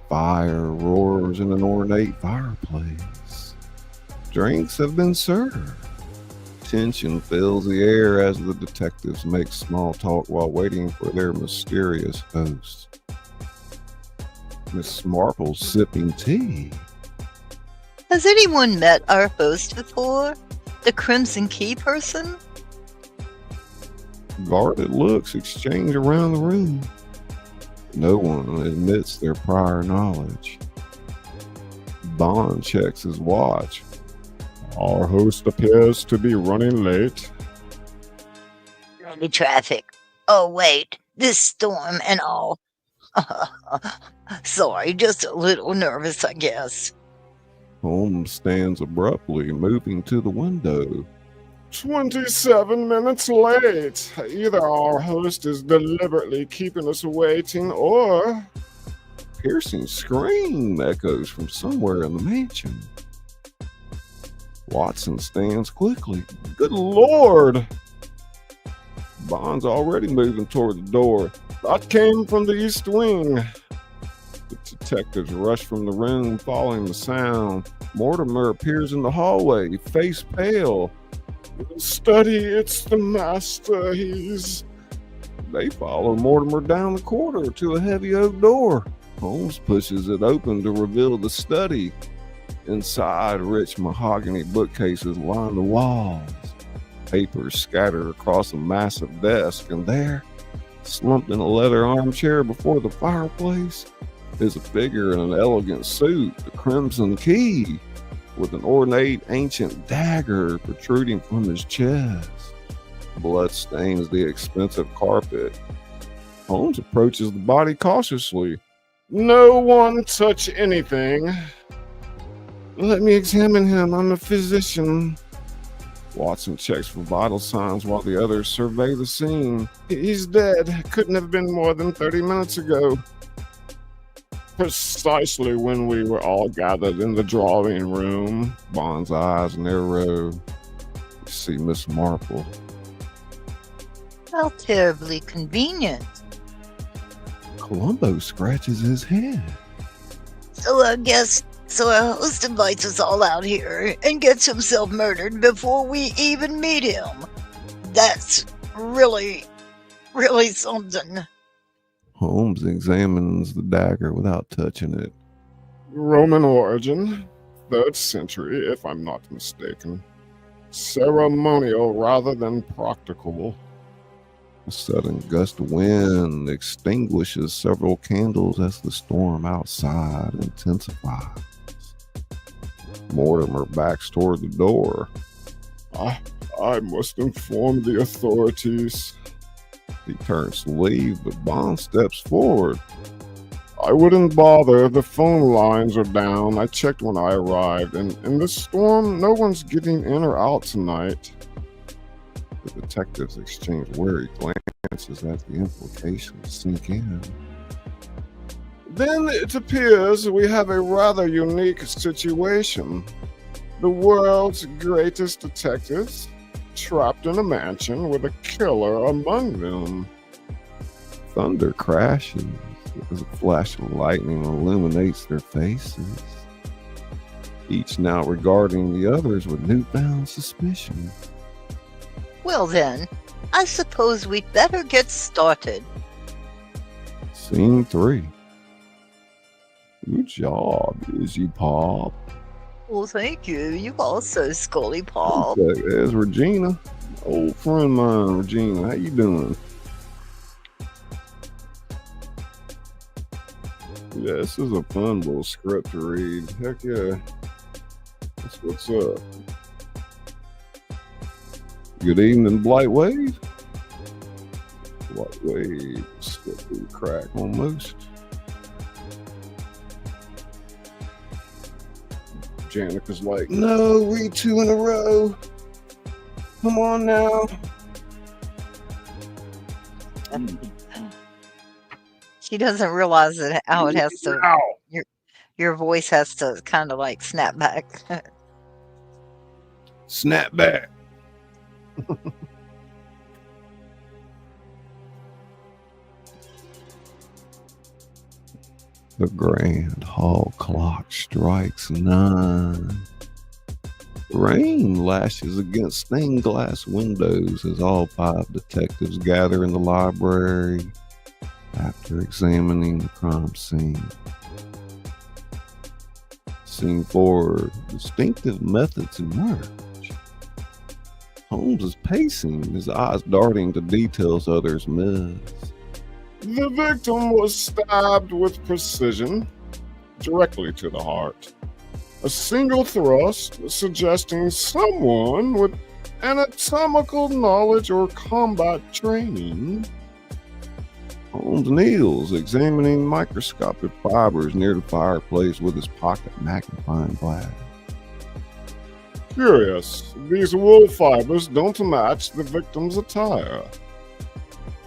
Speaker 2: Fire roars in an ornate fireplace. Drinks have been served. Tension fills the air as the detectives make small talk while waiting for their mysterious host. Miss Marple's sipping tea.
Speaker 3: Has anyone met our host before? The Crimson Key person?
Speaker 2: Guarded looks exchange around the room. No one admits their prior knowledge. Bond checks his watch. Our host appears to be running late.
Speaker 3: Early traffic. Oh, wait. This storm and all. Sorry, just a little nervous, I guess.
Speaker 2: Holmes stands abruptly, moving to the window.
Speaker 4: 27 minutes late. Either our host is deliberately keeping us waiting, or...
Speaker 2: Piercing scream echoes from somewhere in the mansion. Watson stands quickly.
Speaker 4: Good Lord!
Speaker 2: Bond's already moving toward the door.
Speaker 4: That came from the East Wing.
Speaker 2: The detectives rush from the room, following the sound. Mortimer appears in the hallway, face pale.
Speaker 4: Study, it's the master.
Speaker 2: They follow Mortimer down the corridor to a heavy oak door. Holmes pushes it open to reveal the study. Inside, rich mahogany bookcases line the walls. Papers scattered across a massive desk, and there, slumped in a leather armchair before the fireplace, is a figure in an elegant suit, the Crimson Key, with an ornate ancient dagger protruding from his chest. Blood stains the expensive carpet. Holmes approaches the body cautiously.
Speaker 4: No one touch anything.
Speaker 2: Let me examine him. I'm a physician. Watson checks for vital signs while the others survey the scene.
Speaker 4: He's dead. Couldn't have been more than 30 minutes ago. Precisely when we were all gathered in the drawing room.
Speaker 2: Bond's eyes narrow. You see Miss Marple.
Speaker 3: How terribly convenient.
Speaker 2: Columbo scratches his head.
Speaker 3: So our host invites us all out here and gets himself murdered before we even meet him. That's really, really something.
Speaker 2: Holmes examines the dagger without touching it.
Speaker 4: Roman origin, 3rd century, if I'm not mistaken. Ceremonial rather than practical.
Speaker 2: A sudden gust of wind extinguishes several candles as the storm outside intensifies. Mortimer backs toward the door.
Speaker 4: I must inform the authorities.
Speaker 2: He turns to leave, but Bond steps forward.
Speaker 4: I wouldn't bother. The phone lines are down. I checked when I arrived, and in this storm, no one's getting in or out tonight.
Speaker 2: The detectives exchange wary glances as the implications sink in.
Speaker 4: Then it appears we have a rather unique situation. The world's greatest detectives trapped in a mansion with a killer among them.
Speaker 2: Thunder crashes as a flash of lightning illuminates their faces, each now regarding the others with newfound suspicion.
Speaker 3: Well then, I suppose we'd better get started.
Speaker 2: Scene 3. Good job, Izzy Pop.
Speaker 3: Well, thank you. You also, Scully Pop.
Speaker 2: Okay, there's Regina. Old friend of mine, Regina. How you doing? Yeah, this is a fun little script to read. Heck yeah. That's what's up. Good evening, Blightwave. Blightwave slipped through the crack almost. Janica's like, no, read 2 in a row. Come on now.
Speaker 3: She doesn't realize that how it has to. Your voice has to kind of like snap back.
Speaker 2: Snap back. The grand hall clock strikes 9. Rain lashes against stained glass windows as all 5 detectives gather in the library after examining the crime scene. Scene 4, distinctive methods emerge. Holmes is pacing, his eyes darting to details others miss.
Speaker 4: The victim was stabbed with precision, directly to the heart. A single thrust suggesting someone with anatomical knowledge or combat training.
Speaker 2: Holmes kneels, examining microscopic fibers near the fireplace with his pocket magnifying glass.
Speaker 4: Curious, these wool fibers don't match the victim's attire.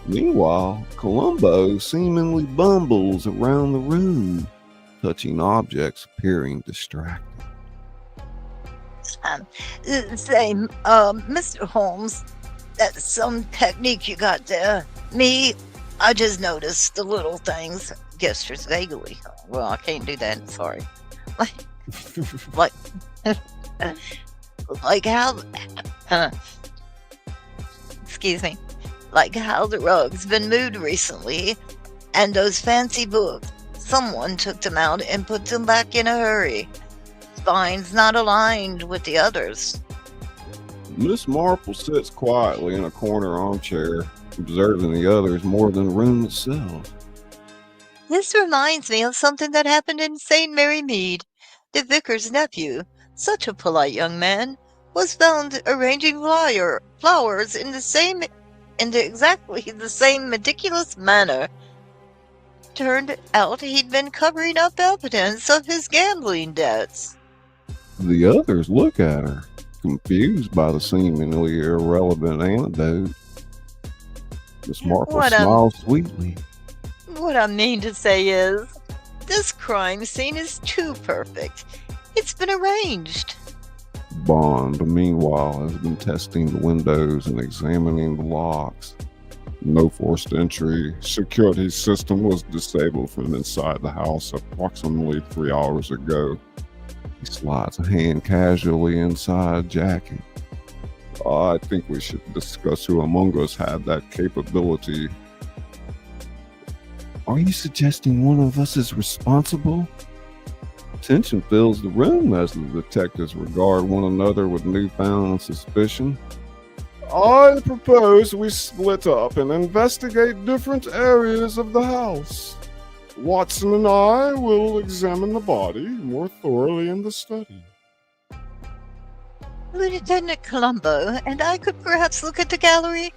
Speaker 2: Meanwhile, Columbo seemingly bumbles around the room, touching objects appearing distracted.
Speaker 3: Mr. Holmes, that's some technique you got there. Me, I just noticed the little things. Gestures vaguely. Well, I can't do that. Sorry. Like, like how. Excuse me. Like how the rug's been moved recently, and those fancy books. Someone took them out and put them back in a hurry. Spine's not aligned with the others.
Speaker 2: Miss Marple sits quietly in a corner armchair, observing the others more than the room itself.
Speaker 3: This reminds me of something that happened in St. Mary Mead. The vicar's nephew, such a polite young man, was found arranging flowers in exactly the same meticulous manner. Turned out he'd been covering up evidence of his gambling debts.
Speaker 2: The others look at her, confused by the seemingly irrelevant anecdote. Miss Marple smiles sweetly.
Speaker 3: What I mean to say is, this crime scene is too perfect. It's been arranged.
Speaker 2: Bond, meanwhile, has been testing the windows and examining the locks.
Speaker 4: No forced entry. Security system was disabled from inside the house approximately 3 hours ago.
Speaker 2: He slides a hand casually inside jacket.
Speaker 4: I think we should discuss who among us had that capability.
Speaker 2: Are you suggesting one of us is responsible? Tension fills the room as the detectives regard one another with newfound suspicion.
Speaker 4: I propose we split up and investigate different areas of the house. Watson and I will examine the body more thoroughly in the study.
Speaker 3: Lieutenant Columbo and I could perhaps look at the gallery.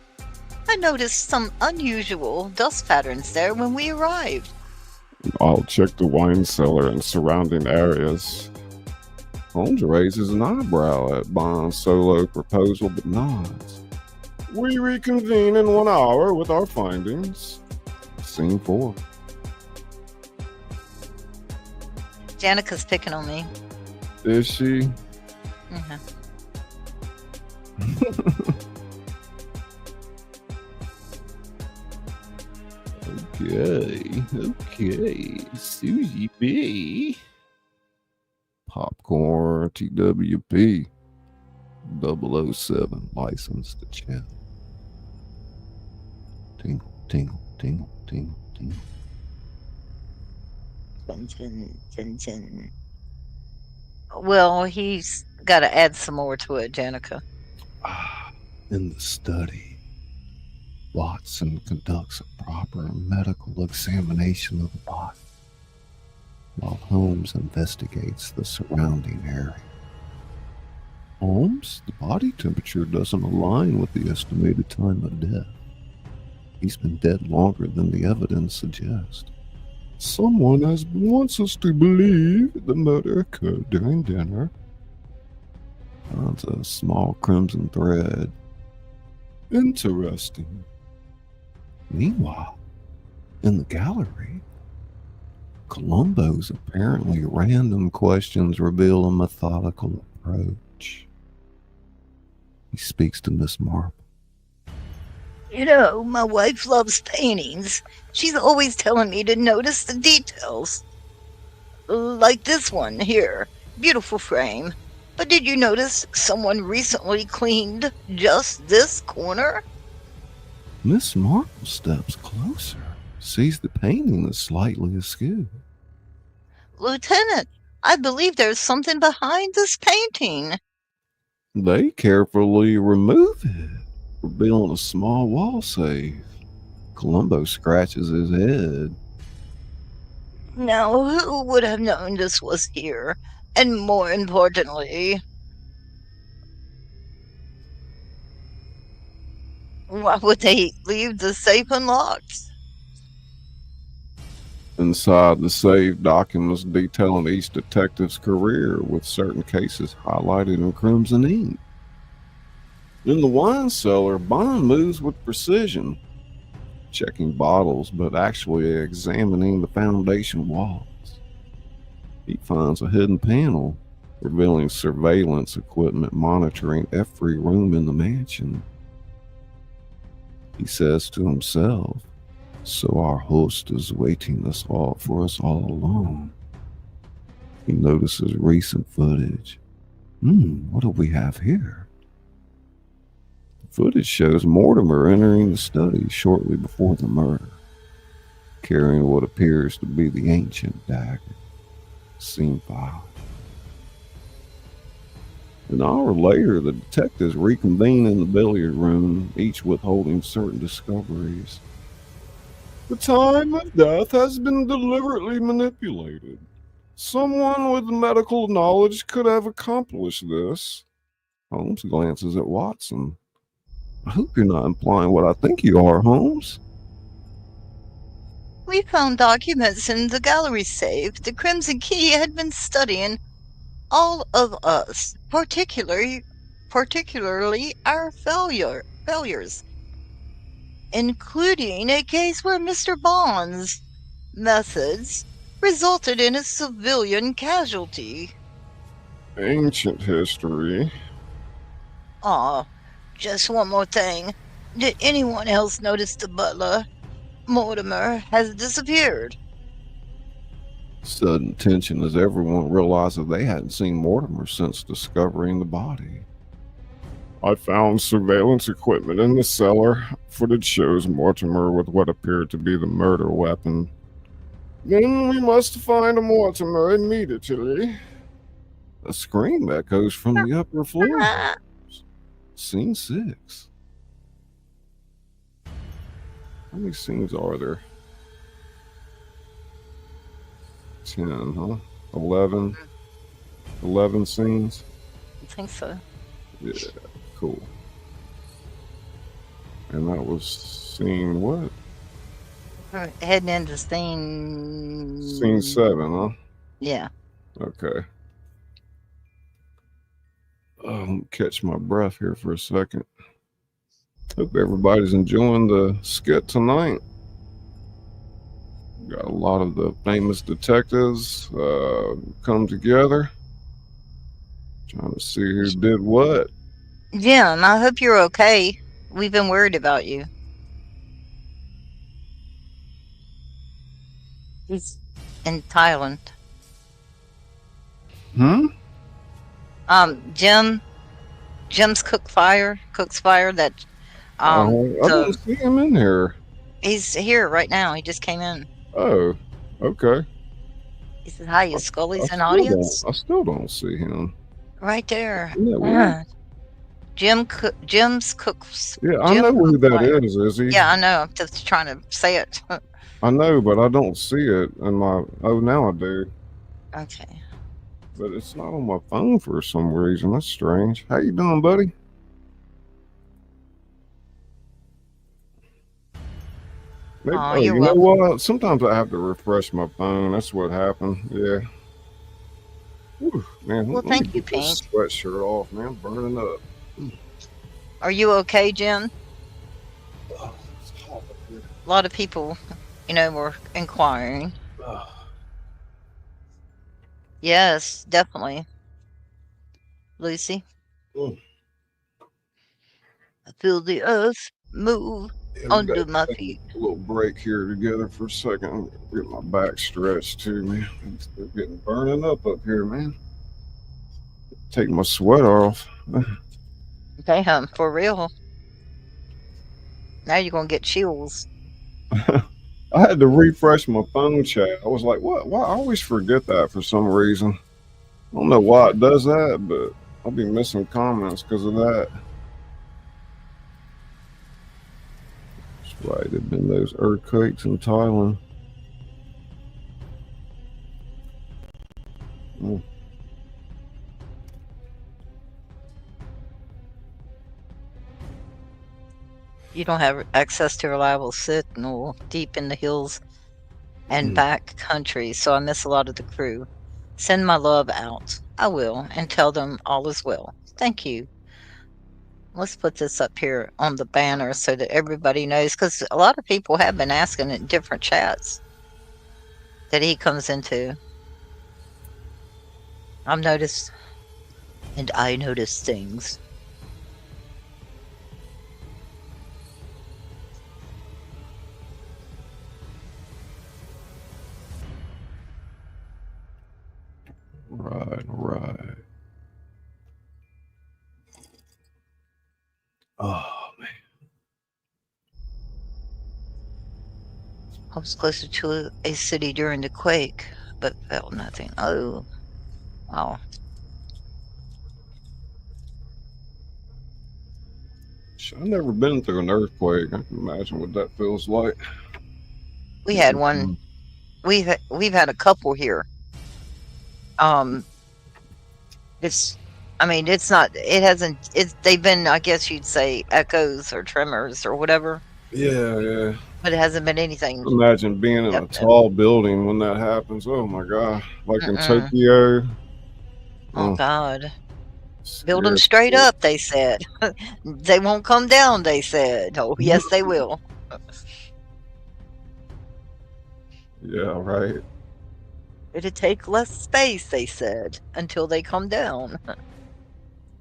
Speaker 3: I noticed some unusual dust patterns there when we arrived.
Speaker 4: I'll check the wine cellar and surrounding areas.
Speaker 2: Holmes raises an eyebrow at Bond's solo proposal but nods.
Speaker 4: We reconvene in 1 hour with our findings.
Speaker 2: Scene 4.
Speaker 3: Janica's picking on me.
Speaker 2: Is she?
Speaker 3: Mm-hmm.
Speaker 2: Okay, Susie B. Popcorn TWP 007 license to chat. Tingle, tingle, tingle, tingle, tingle.
Speaker 3: Well, he's got to add some more to it, Janica.
Speaker 2: In the study, Watson conducts a proper medical examination of the body, while Holmes investigates the surrounding area. Holmes, the body temperature doesn't align with the estimated time of death. He's been dead longer than the evidence suggests.
Speaker 4: Someone wants us to believe the murder occurred during dinner.
Speaker 2: Finds a small crimson thread.
Speaker 4: Interesting.
Speaker 2: Meanwhile, in the gallery, Columbo's apparently random questions reveal a methodical approach. He speaks to Miss Marple.
Speaker 3: You know, my wife loves paintings. She's always telling me to notice the details. Like this one here. Beautiful frame. But did you notice someone recently cleaned just this corner?
Speaker 2: Miss Marple steps closer, sees the painting is slightly askew.
Speaker 3: Lieutenant, I believe there's something behind this painting.
Speaker 2: They carefully remove it, revealing a small wall safe. Columbo scratches his head.
Speaker 3: Now, who would have known this was here? And more importantly, why would they leave the safe unlocked?
Speaker 2: Inside the safe, documents detailing each detective's career with certain cases highlighted in crimson ink. In the wine cellar, Bond moves with precision, checking bottles but actually examining the foundation walls. He finds a hidden panel revealing surveillance equipment monitoring every room in the mansion. He says to himself, "So our host is waiting for us all along." He notices recent footage. What do we have here? The footage shows Mortimer entering the study shortly before the murder, carrying what appears to be the ancient dagger. Scene 5. An hour later, the detectives reconvene in the billiard room, each withholding certain discoveries. The time of death has been deliberately manipulated. Someone with medical knowledge could have accomplished this. Holmes glances at Watson. I hope you're not implying what I think you are, Holmes.
Speaker 3: We found documents in the gallery safe. The Crimson Key had been studying all of us, particularly our failures, including a case where Mr. Bond's methods resulted in a civilian casualty.
Speaker 2: Ancient history.
Speaker 3: Just one more thing. Did anyone else notice the butler? Mortimer has disappeared.
Speaker 2: Sudden tension as everyone realizes they hadn't seen Mortimer since discovering the body. I found surveillance equipment in the cellar. Footage shows Mortimer with what appeared to be the murder weapon. Then we must find Mortimer immediately. A scream echoes from the upper floor. Scene 6. How many scenes are there? 10, huh? 11? 11 scenes?
Speaker 3: I think so.
Speaker 2: Yeah, cool. And that was scene what?
Speaker 3: Heading into scene...
Speaker 2: Scene 7, huh?
Speaker 3: Yeah.
Speaker 2: Okay. Catch my breath here for a second. Hope everybody's enjoying the skit tonight. Got a lot of the famous detectives come together. Trying to see who did what.
Speaker 3: Jim, I hope you're okay. We've been worried about you. He's in Thailand. Jim's cooks fire that
Speaker 2: I don't see him in here.
Speaker 3: he's here right now. He just came in.
Speaker 2: Oh, okay.
Speaker 3: He said hi. Is Scully's in audience?
Speaker 2: I still don't see him.
Speaker 3: Right there.
Speaker 2: Isn't that weird?
Speaker 3: Jim's cooks.
Speaker 2: Yeah, I know who that is he?
Speaker 3: Yeah, I know. I'm just trying to say it.
Speaker 2: I know, but I don't see it in my... Oh, now I do.
Speaker 3: Okay.
Speaker 2: But it's not on my phone for some reason. That's strange. How you doing, buddy? Maybe,
Speaker 3: you're
Speaker 2: you know
Speaker 3: welcome.
Speaker 2: what? Sometimes I have to refresh my phone. That's what happened. Yeah. Whew, man,
Speaker 3: Well, thank you, Pink.
Speaker 2: Sweatshirt off, man. Burning up.
Speaker 3: Are you okay, Jim?
Speaker 2: Oh, it's hot up here.
Speaker 3: A lot of people, were inquiring. Yes, definitely. Lucy?
Speaker 2: Mm.
Speaker 3: I feel the earth move under my feet.
Speaker 2: A little break here together for a second. Get my back stretched too, man. It's getting burning up here, man. Take my sweater off.
Speaker 3: Okay, for real. Now you're gonna get chills.
Speaker 2: I had to refresh my phone chat. I was like, what? Why? I always forget that for some reason. I don't know why it does that, but I'll be missing comments because of that. That's right. There've been those earthquakes in Thailand.
Speaker 3: You don't have access to reliable signal deep in the hills. and back country, so I miss a lot of the crew. Send my love out. I will, and tell them all is well. Thank you. Let's put this up here on the banner so that everybody knows, because a lot of people have been asking in different chats that he comes into. I've noticed, and I notice things.
Speaker 2: Right. Oh, man.
Speaker 3: I was closer to a city during the quake, but felt nothing. Oh, wow.
Speaker 2: I've never been through an earthquake. I can imagine what that feels like.
Speaker 3: We had one. We've had a couple here. It's not. It hasn't. They've been. I guess you'd say echoes or tremors or whatever.
Speaker 2: Yeah.
Speaker 3: But it hasn't been anything.
Speaker 2: Imagine being in a tall building when that happens. Oh my God! Like in Tokyo.
Speaker 3: Oh God! Build them straight up, they said. They won't come down, they said. Oh yes, they will.
Speaker 2: Yeah, right.
Speaker 3: It'd take less space, they said, until they come down.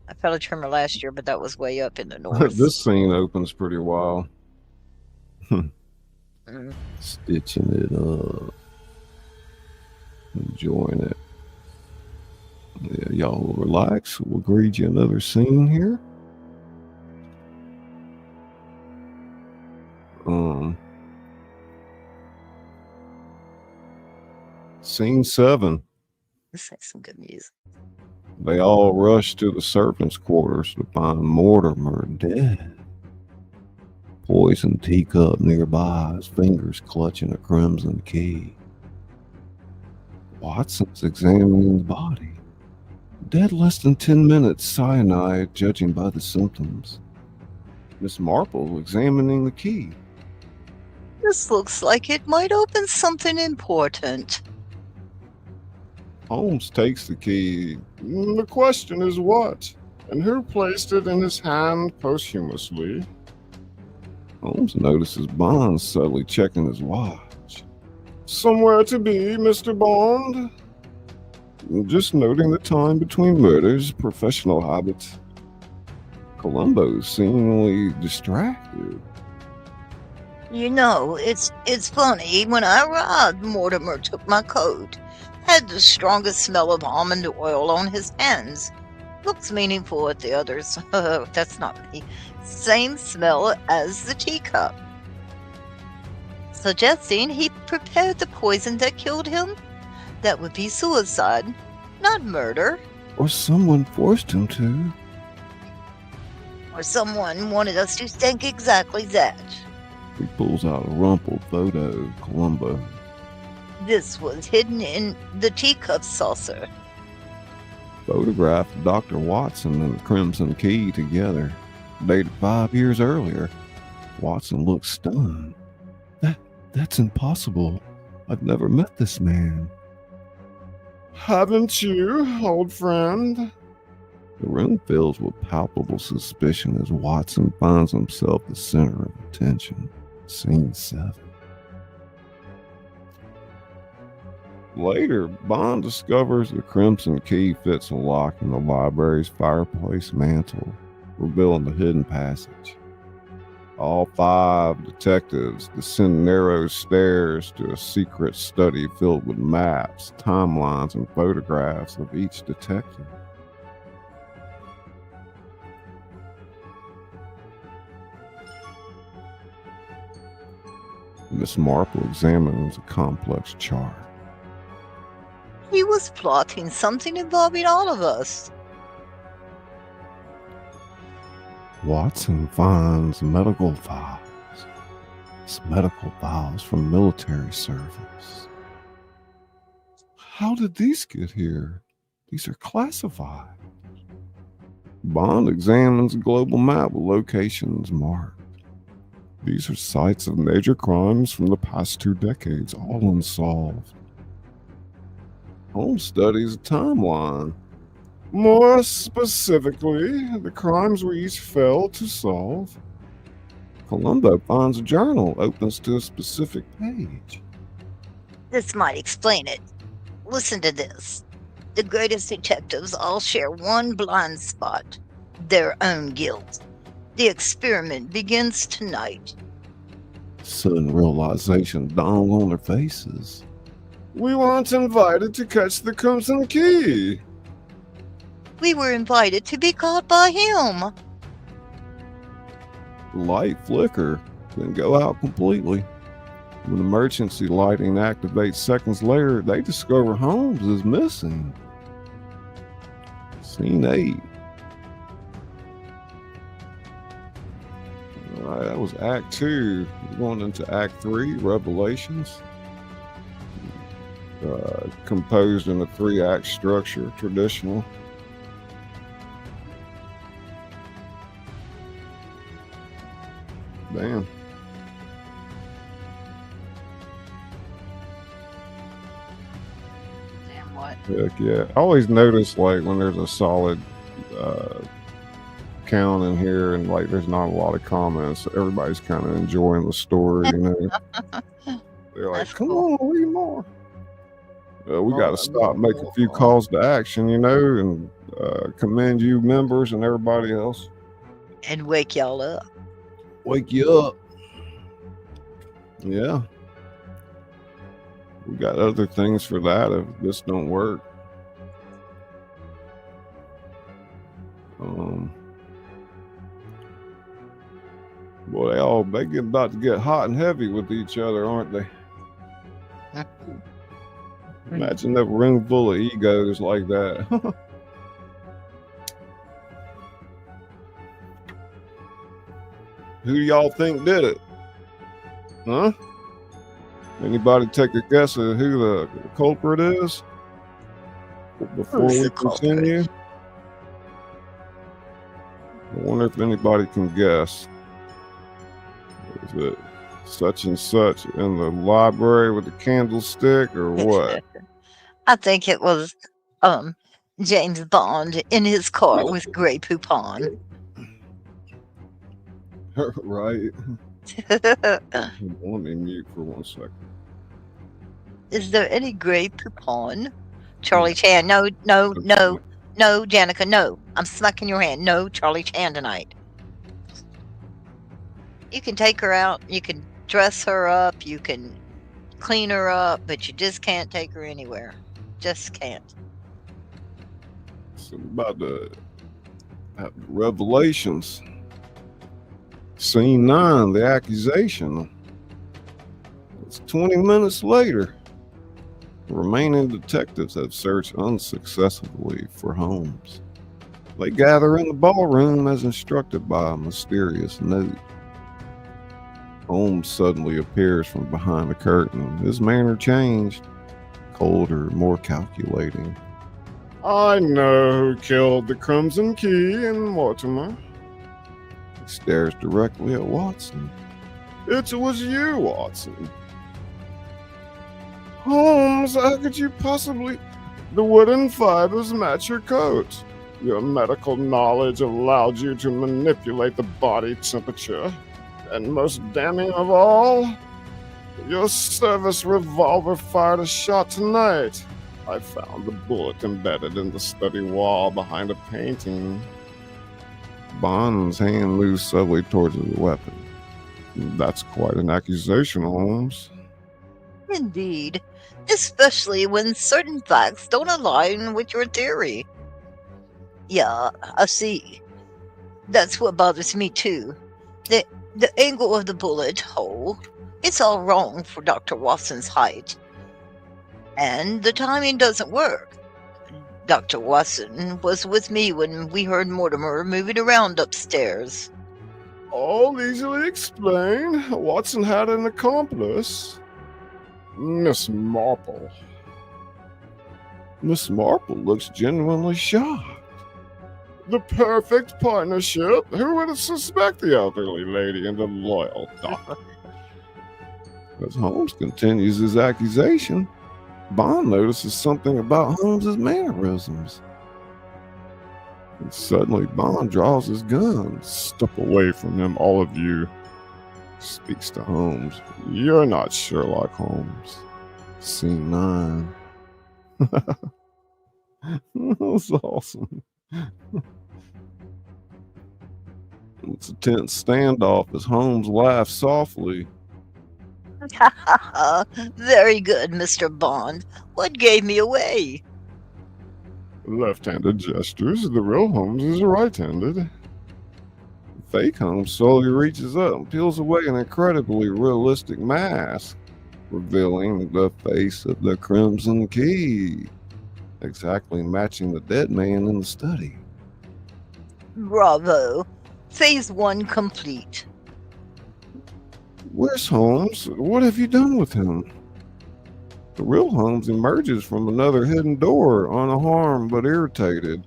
Speaker 3: I felt a tremor last year, but that was way up in the north.
Speaker 2: This scene opens pretty wild. Stitching it up. Enjoying it. Yeah, y'all relax. We'll read you another scene here. Scene 7.
Speaker 3: This is some good music.
Speaker 2: They all rush to the servants' quarters to find Mortimer dead. Poisoned teacup nearby, his fingers clutching a crimson key. Watson's examining the body. Dead less than 10 minutes, cyanide, judging by the symptoms. Miss Marple examining the key.
Speaker 3: This looks like it might open something important.
Speaker 2: Holmes takes the key. The question is what? And who placed it in his hand posthumously? Holmes notices Bond subtly checking his watch. Somewhere to be, Mr. Bond? Just noting the time between murders, professional habits. Columbo's seemingly distracted.
Speaker 3: You know, it's funny. When I arrived, Mortimer took my coat. Had the strongest smell of almond oil on his hands. Looks meaningful at the others. That's not me. Same smell as the teacup. Suggesting he prepared the poison that killed him? That would be suicide, not murder.
Speaker 2: Or someone forced him to.
Speaker 3: Or someone wanted us to think exactly that.
Speaker 2: He pulls out a rumpled photo of Columbo.
Speaker 3: This was hidden in the teacup saucer.
Speaker 2: Photographed Dr. Watson and the Crimson Key together, dated 5 years earlier. Watson looks stunned. That's impossible. I've never met this man. Haven't you, old friend? The room fills with palpable suspicion as Watson finds himself the center of attention. Scene 7. Later, Bond discovers the Crimson Key fits a lock in the library's fireplace mantle, revealing the hidden passage. All 5 detectives descend narrow stairs to a secret study filled with maps, timelines, and photographs of each detective. Miss Marple examines a complex chart.
Speaker 3: He was plotting something involving all of us.
Speaker 2: Watson finds medical files. It's medical files from military service. How did these get here? These are classified. Bond examines a global map with locations marked.
Speaker 4: These are sites of major crimes from the past 2 decades, all unsolved.
Speaker 2: Holmes studies a timeline.
Speaker 4: More specifically, the crimes we each failed to solve.
Speaker 2: Columbo finds a journal, opens to a specific page.
Speaker 3: This might explain it. Listen to this. The greatest detectives all share one blind spot, their own guilt. The experiment begins tonight.
Speaker 2: Sudden realization dawned on their faces.
Speaker 4: We weren't invited to catch the Crimson Key.
Speaker 3: We were invited to be caught by him.
Speaker 2: The light flicker, then go out completely. When emergency lighting activates seconds later, they discover Holmes is missing. Scene 8. All right, that was Act 2. We're going into Act 3, Revelations. Composed in a 3-act structure, traditional. Damn.
Speaker 3: Damn what?
Speaker 2: Heck yeah. I always notice, like, when there's a solid count in here and, like, there's not a lot of comments, everybody's kind of enjoying the story, you know? They're like,
Speaker 3: That's
Speaker 2: come
Speaker 3: cool.
Speaker 2: on, read more. We got to stop, make a few calls to action, you know, and commend you members and everybody else.
Speaker 3: And wake y'all up.
Speaker 2: Wake you up. Yeah. We got other things for that if this don't work. Boy, they get about to get hot and heavy with each other, aren't they? Imagine a room full of egos like that. Who do y'all think did it? Huh? Anybody take a guess at who the culprit is? Before
Speaker 3: Who's
Speaker 2: we
Speaker 3: the culprit?
Speaker 2: continue? I wonder if anybody can guess. Is it such and such in the library with the candlestick or what?
Speaker 3: I think it was James Bond in his car with Grey Poupon.
Speaker 2: Right. Let me mute for 1 second.
Speaker 3: Is there any Grey Poupon? Charlie Chan. No, Janica, no. I'm smacking your hand. No, Charlie Chan tonight. You can take her out. You can dress her up. You can clean her up, but you just can't take her anywhere. Just can't.
Speaker 2: So about the Revelations. Scene 9, the accusation. It's 20 minutes later. The remaining detectives have searched unsuccessfully for Holmes. They gather in the ballroom as instructed by a mysterious note. Holmes suddenly appears from behind the curtain. His manner changed, colder, more calculating.
Speaker 4: I know who killed the Crimson Key in Mortimer.
Speaker 2: He stares directly at Watson.
Speaker 4: It was you, Watson. Holmes, how could you possibly... The wooden fibers match your coat. Your medical knowledge allowed you to manipulate the body temperature. And most damning of all, your service revolver fired a shot tonight. I found the bullet embedded in the study wall behind a painting.
Speaker 2: Bond's hand moves subtly towards his weapon.
Speaker 4: That's quite an accusation, Holmes.
Speaker 3: Indeed. Especially when certain facts don't align with your theory. Yeah, I see. That's what bothers me too. The angle of the bullet hole, it's all wrong for Dr. Watson's height. And the timing doesn't work. Dr. Watson was with me when we heard Mortimer moving around upstairs.
Speaker 4: All easily explained. Watson had an accomplice. Miss Marple.
Speaker 2: Miss Marple looks genuinely shocked.
Speaker 4: The perfect partnership. Who would have suspected the elderly lady and the loyal doctor?
Speaker 2: As Holmes continues his accusation, Bond notices something about Holmes's mannerisms. And suddenly Bond draws his gun.
Speaker 4: Step away from him, all of you. Speaks to Holmes. You're not Sherlock Holmes.
Speaker 2: Scene 9. That was awesome. It's a tense standoff as Holmes laughs softly.
Speaker 3: Very good, Mr. Bond. What gave me away?
Speaker 4: Left-handed gestures. The real Holmes is right-handed.
Speaker 2: Fake Holmes slowly reaches up and peels away an incredibly realistic mask, revealing the face of the Crimson Key, exactly matching the dead man in the study.
Speaker 3: Bravo. Phase 1 complete.
Speaker 2: Where's Holmes? What have you done with him? The real Holmes emerges from another hidden door, unharmed but irritated.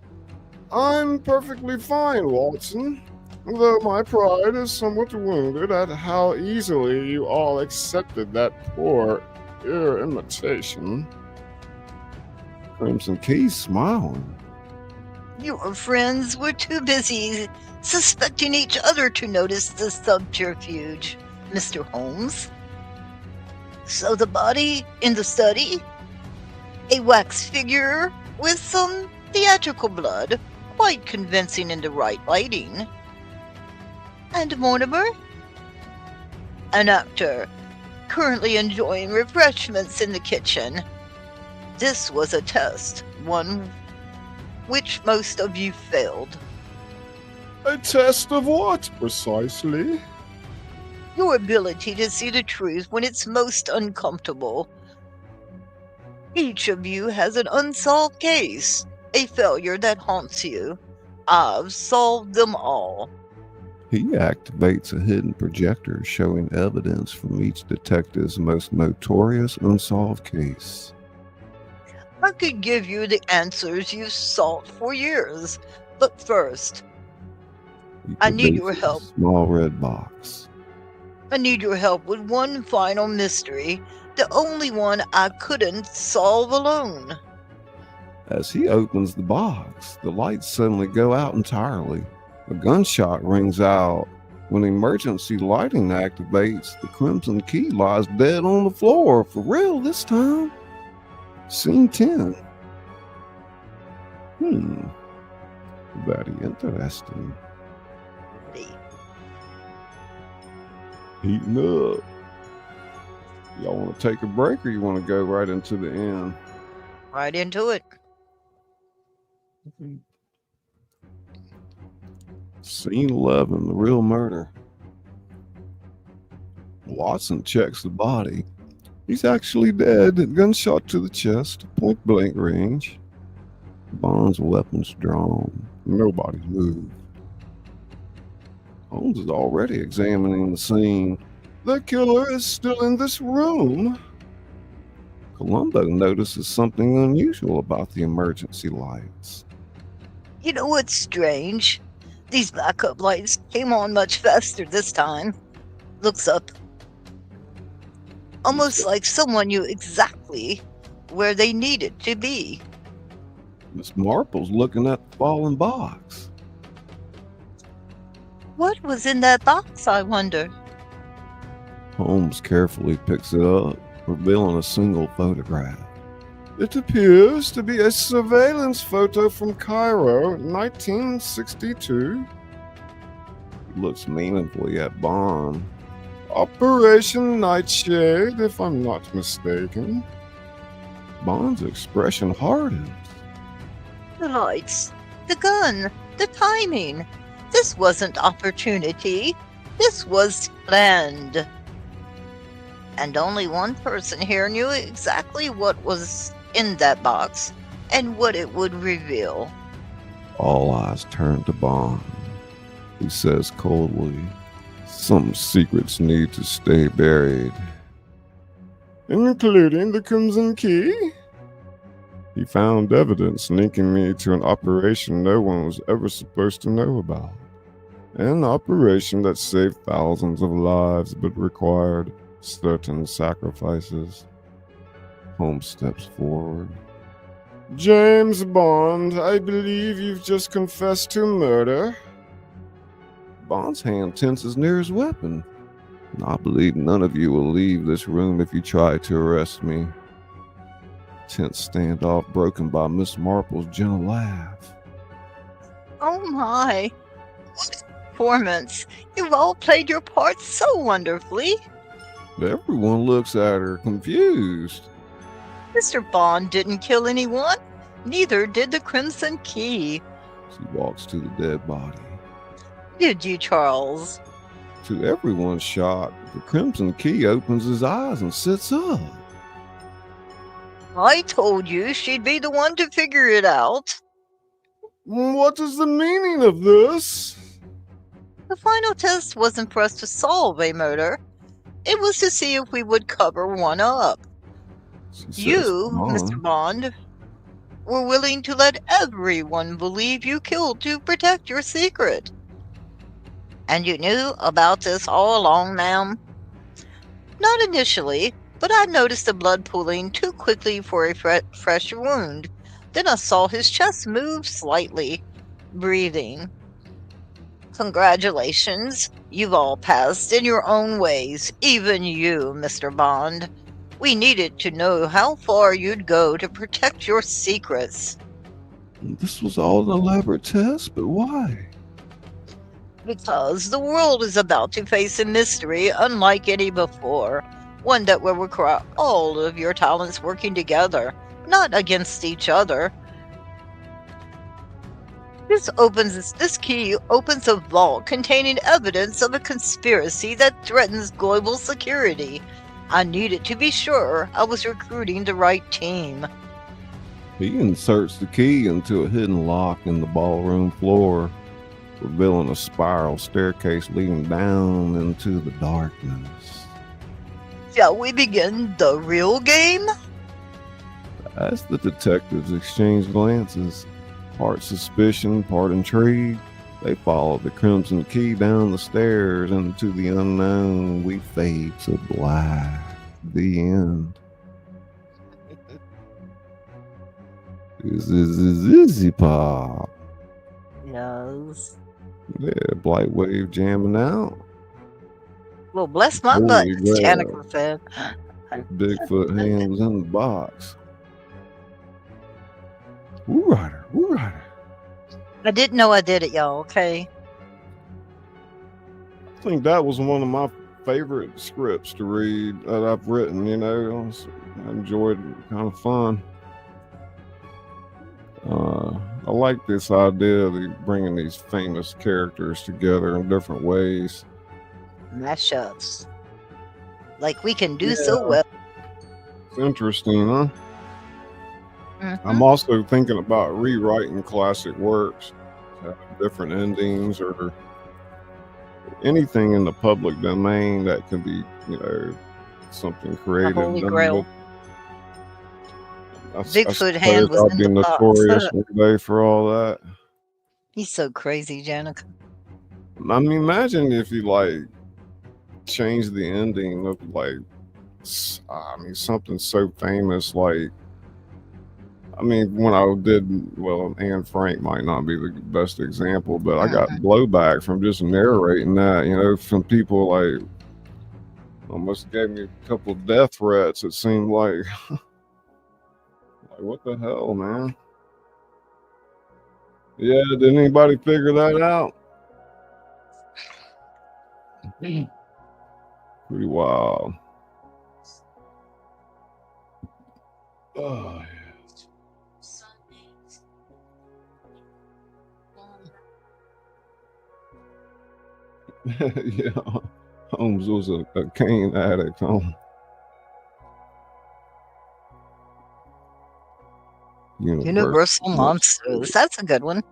Speaker 4: I'm perfectly fine, Watson. Though my pride is somewhat wounded at how easily you all accepted that poor imitation.
Speaker 2: Crimson Key's smiling.
Speaker 3: Your friends were too busy suspecting each other to notice the subterfuge, Mr. Holmes. So the body in the study? A wax figure with some theatrical blood, quite convincing in the right lighting. And Mortimer? An actor, currently enjoying refreshments in the kitchen. This was a test, one which most of you failed.
Speaker 4: A test of what, precisely?
Speaker 3: Your ability to see the truth when it's most uncomfortable. Each of you has an unsolved case, a failure that haunts you. I've solved them all.
Speaker 2: He activates a hidden projector showing evidence from each detective's most notorious unsolved case.
Speaker 3: I could give you the answers you've sought for years, but first, I need your help.
Speaker 2: Small red box.
Speaker 3: I need your help with one final mystery, the only one I couldn't solve alone.
Speaker 2: As he opens the box, the lights suddenly go out entirely. A gunshot rings out. When emergency lighting activates, the Crimson Key lies dead on the floor. For real this time. Scene 10. Very interesting. Heating up. Y'all want to take a break or you want to go right into the end?
Speaker 3: Right into it.
Speaker 2: Scene 11, the real murder. Watson checks the body. He's actually dead, gunshot to the chest, point blank range. Bond's weapons drawn. Nobody's moved. Holmes is already examining the scene. The killer is still in this room. Columbo notices something unusual about the emergency lights.
Speaker 3: You know what's strange? These backup lights came on much faster this time. Looks up. Almost like someone knew exactly where they needed to be.
Speaker 2: Miss Marple's looking at the fallen box.
Speaker 3: What was in that box, I wonder?
Speaker 2: Holmes carefully picks it up, revealing a single photograph.
Speaker 4: It appears to be a surveillance photo from Cairo, 1962.
Speaker 2: He looks meaningfully at Bond.
Speaker 4: Operation Nightshade, if I'm not mistaken.
Speaker 2: Bond's expression hardens.
Speaker 3: The lights, the gun, the timing. This wasn't opportunity. This was planned. And only one person here knew exactly what was in that box and what it would reveal.
Speaker 2: All eyes turn to Bond. He says coldly, "Some secrets need to stay buried."
Speaker 4: Including the Crimson Key? He found evidence linking me to an operation no one was ever supposed to know about. An operation that saved thousands of lives but required certain sacrifices. Holmes steps forward. James Bond, I believe you've just confessed to murder.
Speaker 2: Bond's hand tenses near his weapon. I believe none of you will leave this room if you try to arrest me. Tense standoff broken by Miss Marple's gentle laugh.
Speaker 3: Oh my. What a performance. You've all played your parts so wonderfully.
Speaker 2: Everyone looks at her confused.
Speaker 3: Mr. Bond didn't kill anyone. Neither did the Crimson Key.
Speaker 2: She walks to the dead body.
Speaker 3: Did you, Charles?
Speaker 2: To everyone's shock, the Crimson Key opens his eyes and sits up.
Speaker 3: I told you she'd be the one to figure it out.
Speaker 4: What is the meaning of this?
Speaker 3: The final test wasn't for us to solve a murder. It was to see if we would cover one up. You, Mr. Bond, were willing to let everyone believe you killed to protect your secret. And you knew about this all along, ma'am? Not initially, but I noticed the blood pooling too quickly for a fresh wound. Then I saw his chest move slightly, breathing. Congratulations. You've all passed in your own ways, even you, Mr. Bond. We needed to know how far you'd go to protect your secrets.
Speaker 2: This was all an elaborate test, but why?
Speaker 3: Because the world is about to face a mystery unlike any before. One that will require all of your talents working together, not against each other. This key opens a vault containing evidence of a conspiracy that threatens global security. I needed to be sure I was recruiting the right team.
Speaker 2: He inserts the key into a hidden lock in the ballroom floor, revealing a spiral staircase leading down into the darkness.
Speaker 3: Shall we begin the real game?
Speaker 2: As the detectives exchange glances, part suspicion, part intrigue, they follow the Crimson Key down the stairs into the unknown. We fade to black. The end. This is Easy Pop.
Speaker 3: Yes.
Speaker 2: Yeah, Blight Wave jamming out.
Speaker 3: Well, bless my
Speaker 2: Holy
Speaker 3: buttons,
Speaker 2: grail.
Speaker 3: Janica said.
Speaker 2: Bigfoot hand was in the box. Woo Rider, Woo Rider.
Speaker 3: I didn't know I did it, y'all, okay?
Speaker 4: I think that was one of my favorite scripts to read that I've written, you know. I enjoyed it, kind of fun. I like this idea of bringing these famous characters together in different ways.
Speaker 3: Mashups. Like we can do so well.
Speaker 4: It's interesting, huh?
Speaker 3: Mhm.
Speaker 4: I'm also thinking about rewriting classic works, different endings, or anything in the public domain that can be, you know, something creative.
Speaker 3: Holy
Speaker 4: done
Speaker 3: Grail.
Speaker 4: with.
Speaker 3: Bigfoot hand was
Speaker 4: I'll
Speaker 3: in
Speaker 4: be
Speaker 3: the box.
Speaker 4: notorious one day for all that.
Speaker 3: He's so crazy, Janica.
Speaker 4: I mean, imagine if you like changed the ending of like, I mean, something so famous like. I mean, when I did, well, Anne Frank might not be the best example, but I got blowback from just narrating that, you know, from people like almost gave me a couple death threats. It seemed like, like, what the hell, man? Yeah, did anybody figure that out? Pretty wild. Oh, yeah. Yeah, Holmes was a cane addict, huh?
Speaker 3: Universal Monsters. That's a good one.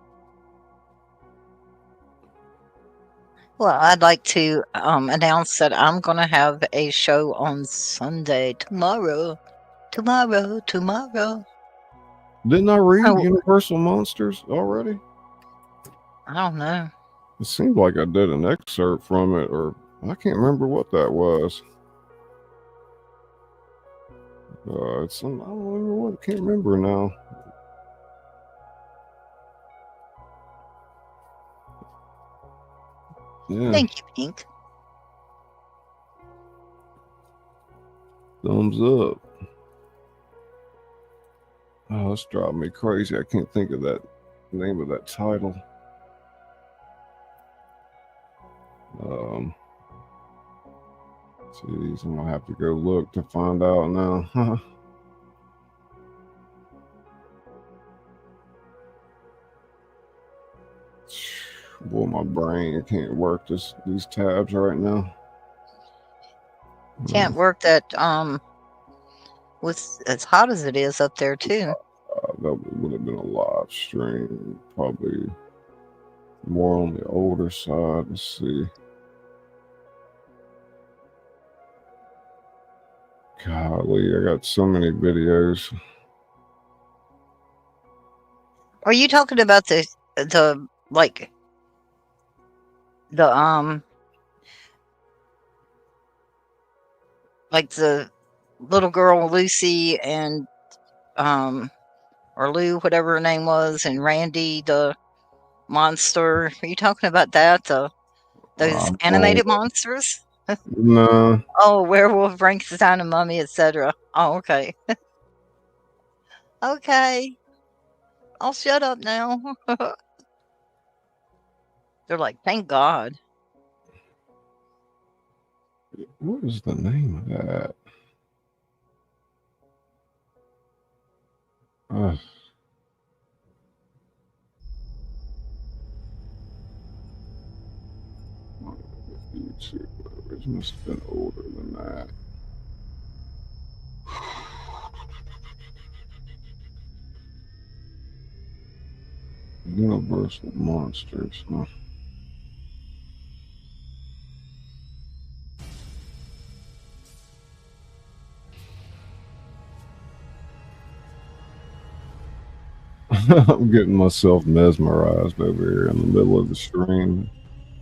Speaker 3: Well, I'd like to announce that I'm going to have a show on Sunday, tomorrow.
Speaker 2: Didn't I read
Speaker 3: Oh.
Speaker 2: Universal Monsters already?
Speaker 3: I don't know.
Speaker 2: It seemed like I did an excerpt from it, or I can't remember what that was. I don't remember what. I can't remember now. Yeah.
Speaker 3: Thank you, Pink.
Speaker 2: Thumbs up. Oh, that's driving me crazy. I can't think of that name of that title. Jeez, I'm gonna have to go look to find out now. Boy, my brain can't work these tabs right now.
Speaker 3: Can't work that with as hot as it is up there too.
Speaker 2: That would have been a live stream, probably more on the older side. Let's see. Golly, I got so many videos.
Speaker 3: Are you talking about the like the like the little girl Lucy and or Lou, whatever her name was, and Randy the monster? Are you talking about that? Those animated monsters?
Speaker 2: No.
Speaker 3: Oh, Werewolf, Frankenstein, and Mummy, etc. Oh, okay. Okay. I'll shut up now. They're like, thank God.
Speaker 2: What is the name of that? YouTube. It must have been older than that. Universal Monsters, huh? I'm getting myself mesmerized over here in the middle of the stream.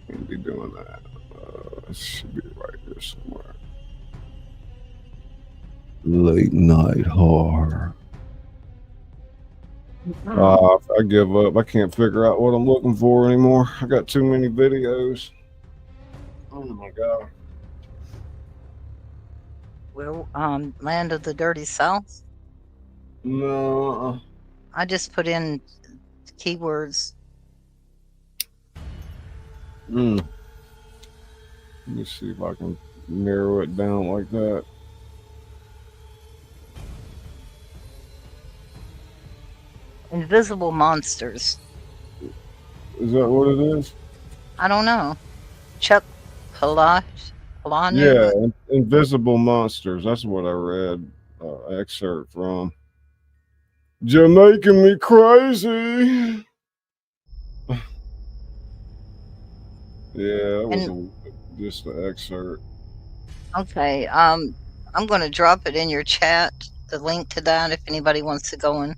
Speaker 2: Can't be doing that. It should be right here somewhere. Late night horror. I give up. I can't figure out what I'm looking for anymore. I got too many videos. Oh my God.
Speaker 3: Well, Land of the Dirty South.
Speaker 2: No.
Speaker 3: I just put in keywords.
Speaker 2: Let me see if I can narrow it down like that.
Speaker 3: Invisible Monsters.
Speaker 2: Is that what it is?
Speaker 3: I don't know. Chuck Palahniuk?
Speaker 2: Yeah, Invisible Monsters. That's what I read excerpt from. You're making me crazy. Yeah, that was just an excerpt.
Speaker 3: Okay. I'm going to drop it in your chat, the link to that, if anybody wants to go and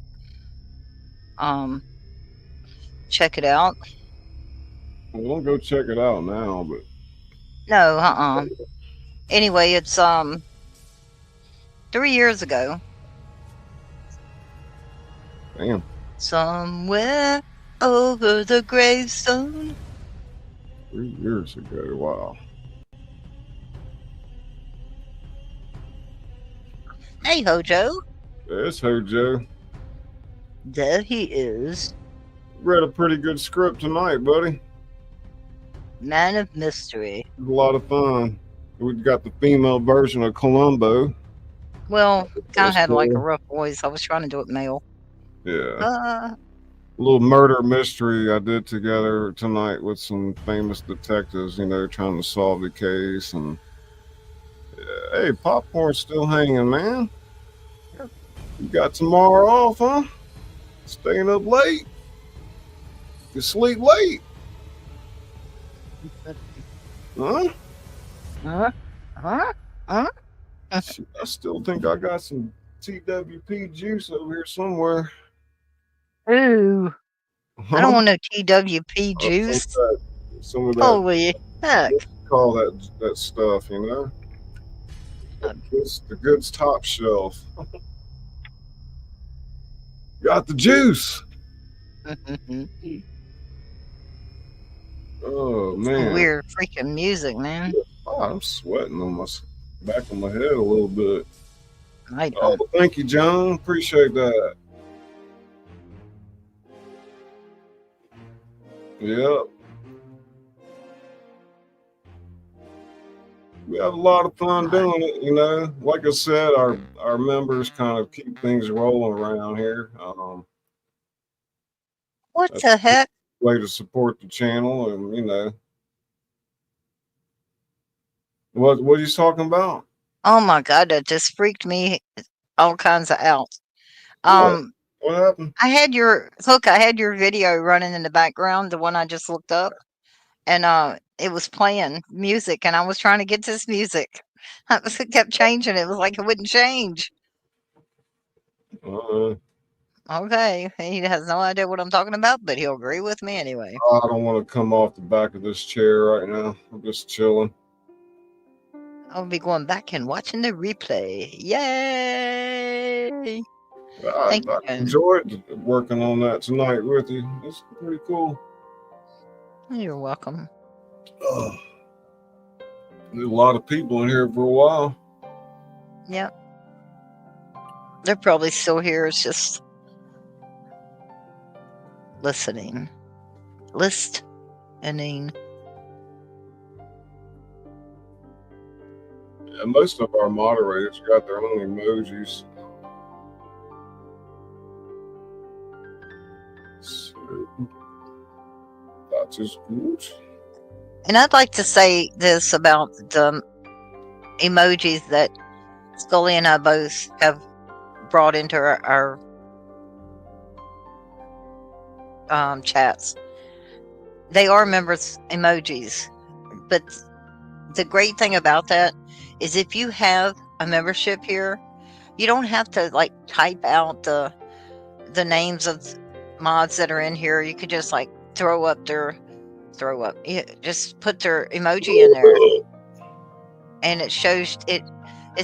Speaker 3: check it out.
Speaker 2: Well, don't go check it out now, but
Speaker 3: no, Anyway, it's 3 years ago.
Speaker 2: Damn.
Speaker 3: Somewhere over the gravestone.
Speaker 2: 3 years ago. Wow.
Speaker 3: Hey, Hojo.
Speaker 2: It's Hojo.
Speaker 3: There he is.
Speaker 2: Read a pretty good script tonight, buddy.
Speaker 3: Man of mystery.
Speaker 2: It was a lot of fun. We got the female version of Columbo.
Speaker 3: Well, kind of had
Speaker 2: cool.
Speaker 3: like a rough voice. I was trying to do it male.
Speaker 2: Yeah. A little murder mystery I did together tonight with some famous detectives, you know, trying to solve the case. And yeah, hey, Popcorn's still hanging, man. You got tomorrow off, huh? Staying up late? You sleep late? Huh? I still think I got some TWP juice over here somewhere.
Speaker 3: Ooh, I don't
Speaker 2: Huh?
Speaker 3: want no TWP
Speaker 2: Uh, some of
Speaker 3: juice.
Speaker 2: that, some of that,
Speaker 3: Holy heck.
Speaker 2: what you call that stuff, you know? The goods top shelf. Got the juice. Oh
Speaker 3: Some
Speaker 2: man,
Speaker 3: weird freaking music, man.
Speaker 2: oh, I'm sweating on my back of my head a little bit.
Speaker 3: I
Speaker 2: Oh,
Speaker 3: don't.
Speaker 2: thank you, John. Appreciate that. Yep. We have a lot of fun doing it, you know. Like I said, our members kind of keep things rolling around here.
Speaker 3: What
Speaker 2: That's
Speaker 3: the
Speaker 2: a
Speaker 3: heck?
Speaker 2: way to support the channel, and you know what he's talking about.
Speaker 3: Oh my god, that just freaked me all kinds of out.
Speaker 2: What? What happened?
Speaker 3: I had your video running in the background, the one I just looked up, and it was playing music, and I was trying to get this music. It kept changing. It was like it wouldn't change. Okay, he has no idea what I'm talking about, but he'll agree with me anyway.
Speaker 2: I don't want to come off the back of this chair right now. I'm just chilling.
Speaker 3: I'll be going back and watching the replay. Yay!
Speaker 2: I
Speaker 3: Thank you, Jen.
Speaker 2: enjoyed working on that tonight with you. It's pretty cool.
Speaker 3: You're welcome.
Speaker 2: There's a lot of people in here for a while.
Speaker 3: Yep. They're probably still here. It's just listening. Listening.
Speaker 2: Yeah, most of our moderators got their own emojis. So, that is good.
Speaker 3: And I'd like to say this about the emojis that Scully and I both have brought into our chats. They are members emojis, but the great thing about that is if you have a membership here, you don't have to like type out the names of mods that are in here. You could just like just put their emoji in there, and it shows it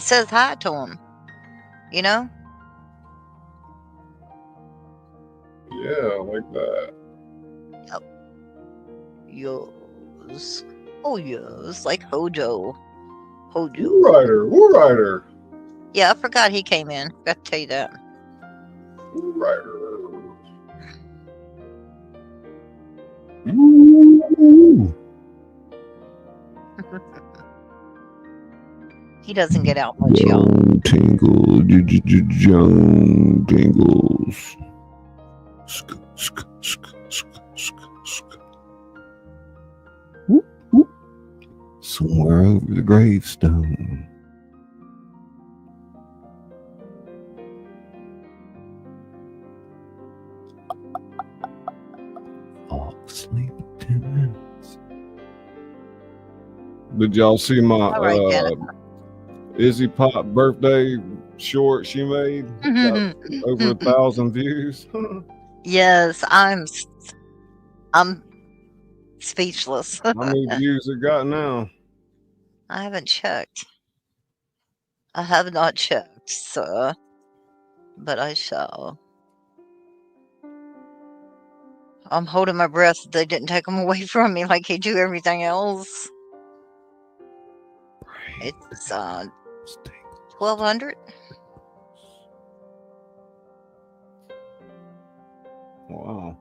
Speaker 3: says hi to them, you know.
Speaker 2: Yeah, like that.
Speaker 3: Yes. Oh yes, like Hojo.
Speaker 2: Woo Rider.
Speaker 3: Yeah, I forgot he came in. Got to tell you that.
Speaker 2: Woo Rider. Ooh.
Speaker 3: He doesn't get out much, y'all.
Speaker 2: Tingle, John tingles. Somewhere over the gravestone. Fall asleep in 10 minutes. Did y'all see my Izzy Pop birthday short she made? Got over 1,000 views.
Speaker 3: Yes, I'm speechless.
Speaker 2: How many views it got now?
Speaker 3: I haven't checked. I have not checked, sir, but I shall. I'm holding my breath. They didn't take them away from me like they do everything else. It's 1,200.
Speaker 2: Wow.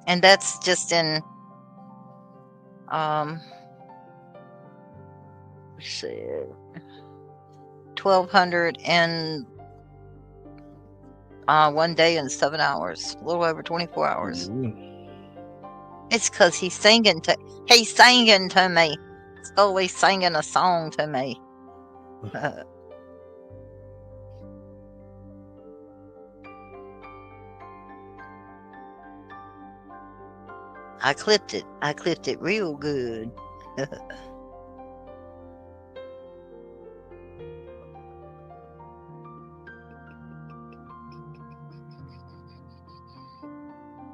Speaker 3: And that's just in let's see, 1,200 in 1 day and 7 hours, a little over 24 hours. It's because he's singing to me. He's always singing a song to me. I clipped it real good.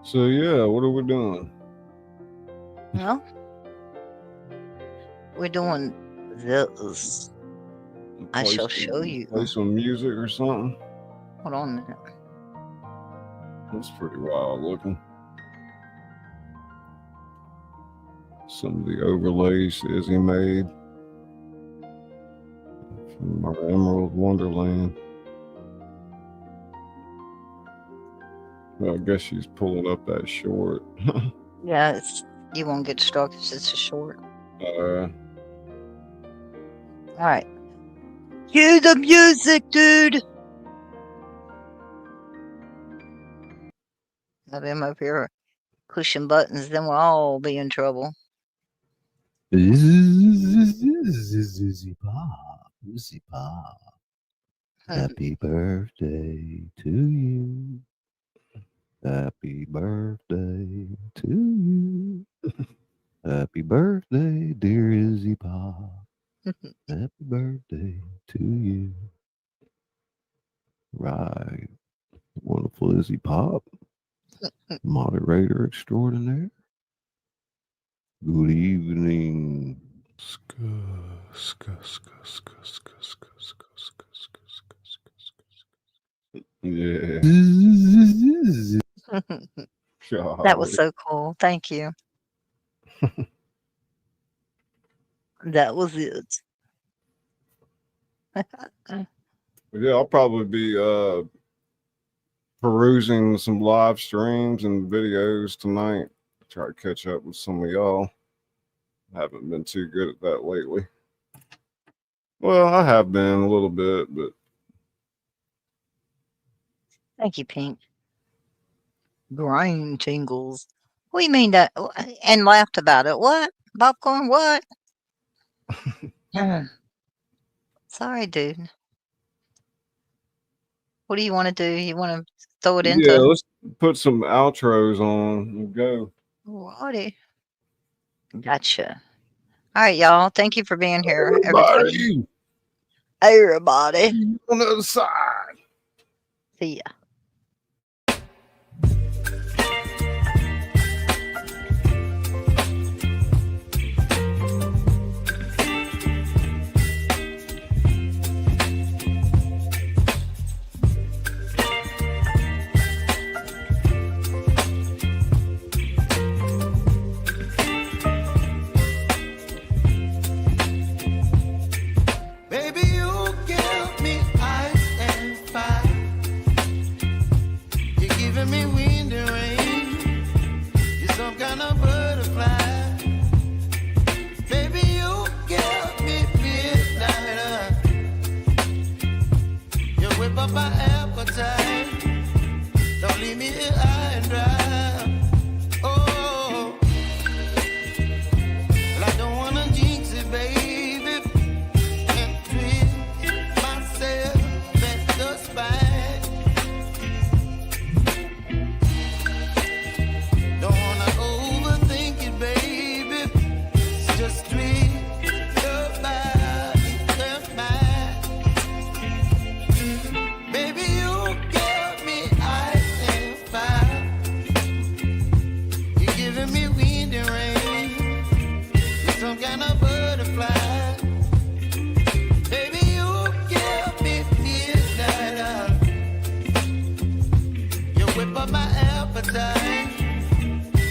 Speaker 2: So yeah, what are we doing?
Speaker 3: Well, we're doing this. I shall show you.
Speaker 2: Play some music or something.
Speaker 3: Hold on a minute.
Speaker 2: That's pretty wild looking. Some of the overlays Izzy made from our Emerald Wonderland. Well, I guess she's pulling up that short.
Speaker 3: Yeah, you won't get stuck if it's a short. All right. Cue the music, dude. Have him up here pushing buttons, then we'll all be in trouble.
Speaker 2: Zizzy Pop, Zizzy Pop. Happy birthday to you. Happy birthday to you. Happy birthday, dear Izzy Pop. Happy birthday to you. Right. Wonderful Izzy Pop. Moderator extraordinaire. Good evening. Yeah.
Speaker 3: That was so cool. Thank you. That was it.
Speaker 2: Yeah, I'll probably be perusing some live streams and videos tonight. Try to catch up with some of y'all. I haven't been too good at that lately. Well, I have been a little bit, but
Speaker 3: Thank you, Pink. Brain tingles. What do you mean that? And laughed about it. What? Popcorn? What? Sorry, dude. What do you want to do? You want to throw it into?
Speaker 2: yeah, let's put some outros on and go.
Speaker 3: Alrighty. Gotcha. All right, y'all. Thank you for being here, everybody. Everybody.
Speaker 2: On the other side.
Speaker 3: See ya.
Speaker 5: Baby, you give me ice and fire. You're giving me wind and rain. You're some kind of butterfly. Baby, you give me midnight. You whip up my appetite. Don't leave me here high and dry. Oh, well, I don't wanna jinx it, baby.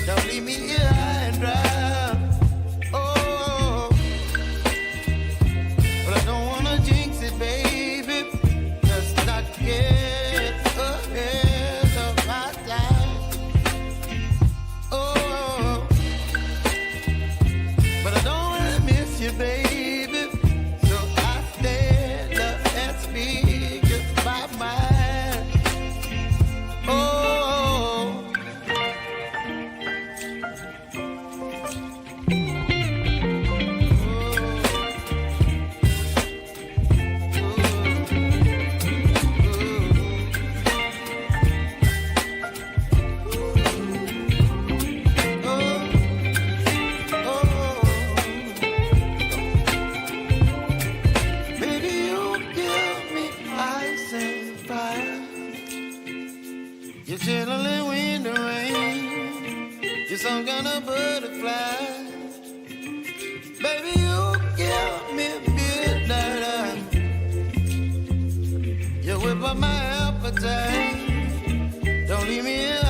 Speaker 5: Don't leave me here high and dry. Oh, but I don't wanna jinx it, baby. Just not get ahead of my time. Oh, but I don't wanna miss you, baby. So I stand up and speak my mind. Oh. some kind of butterfly. Baby, you give me midnight. You whip up my appetite. Don't leave me here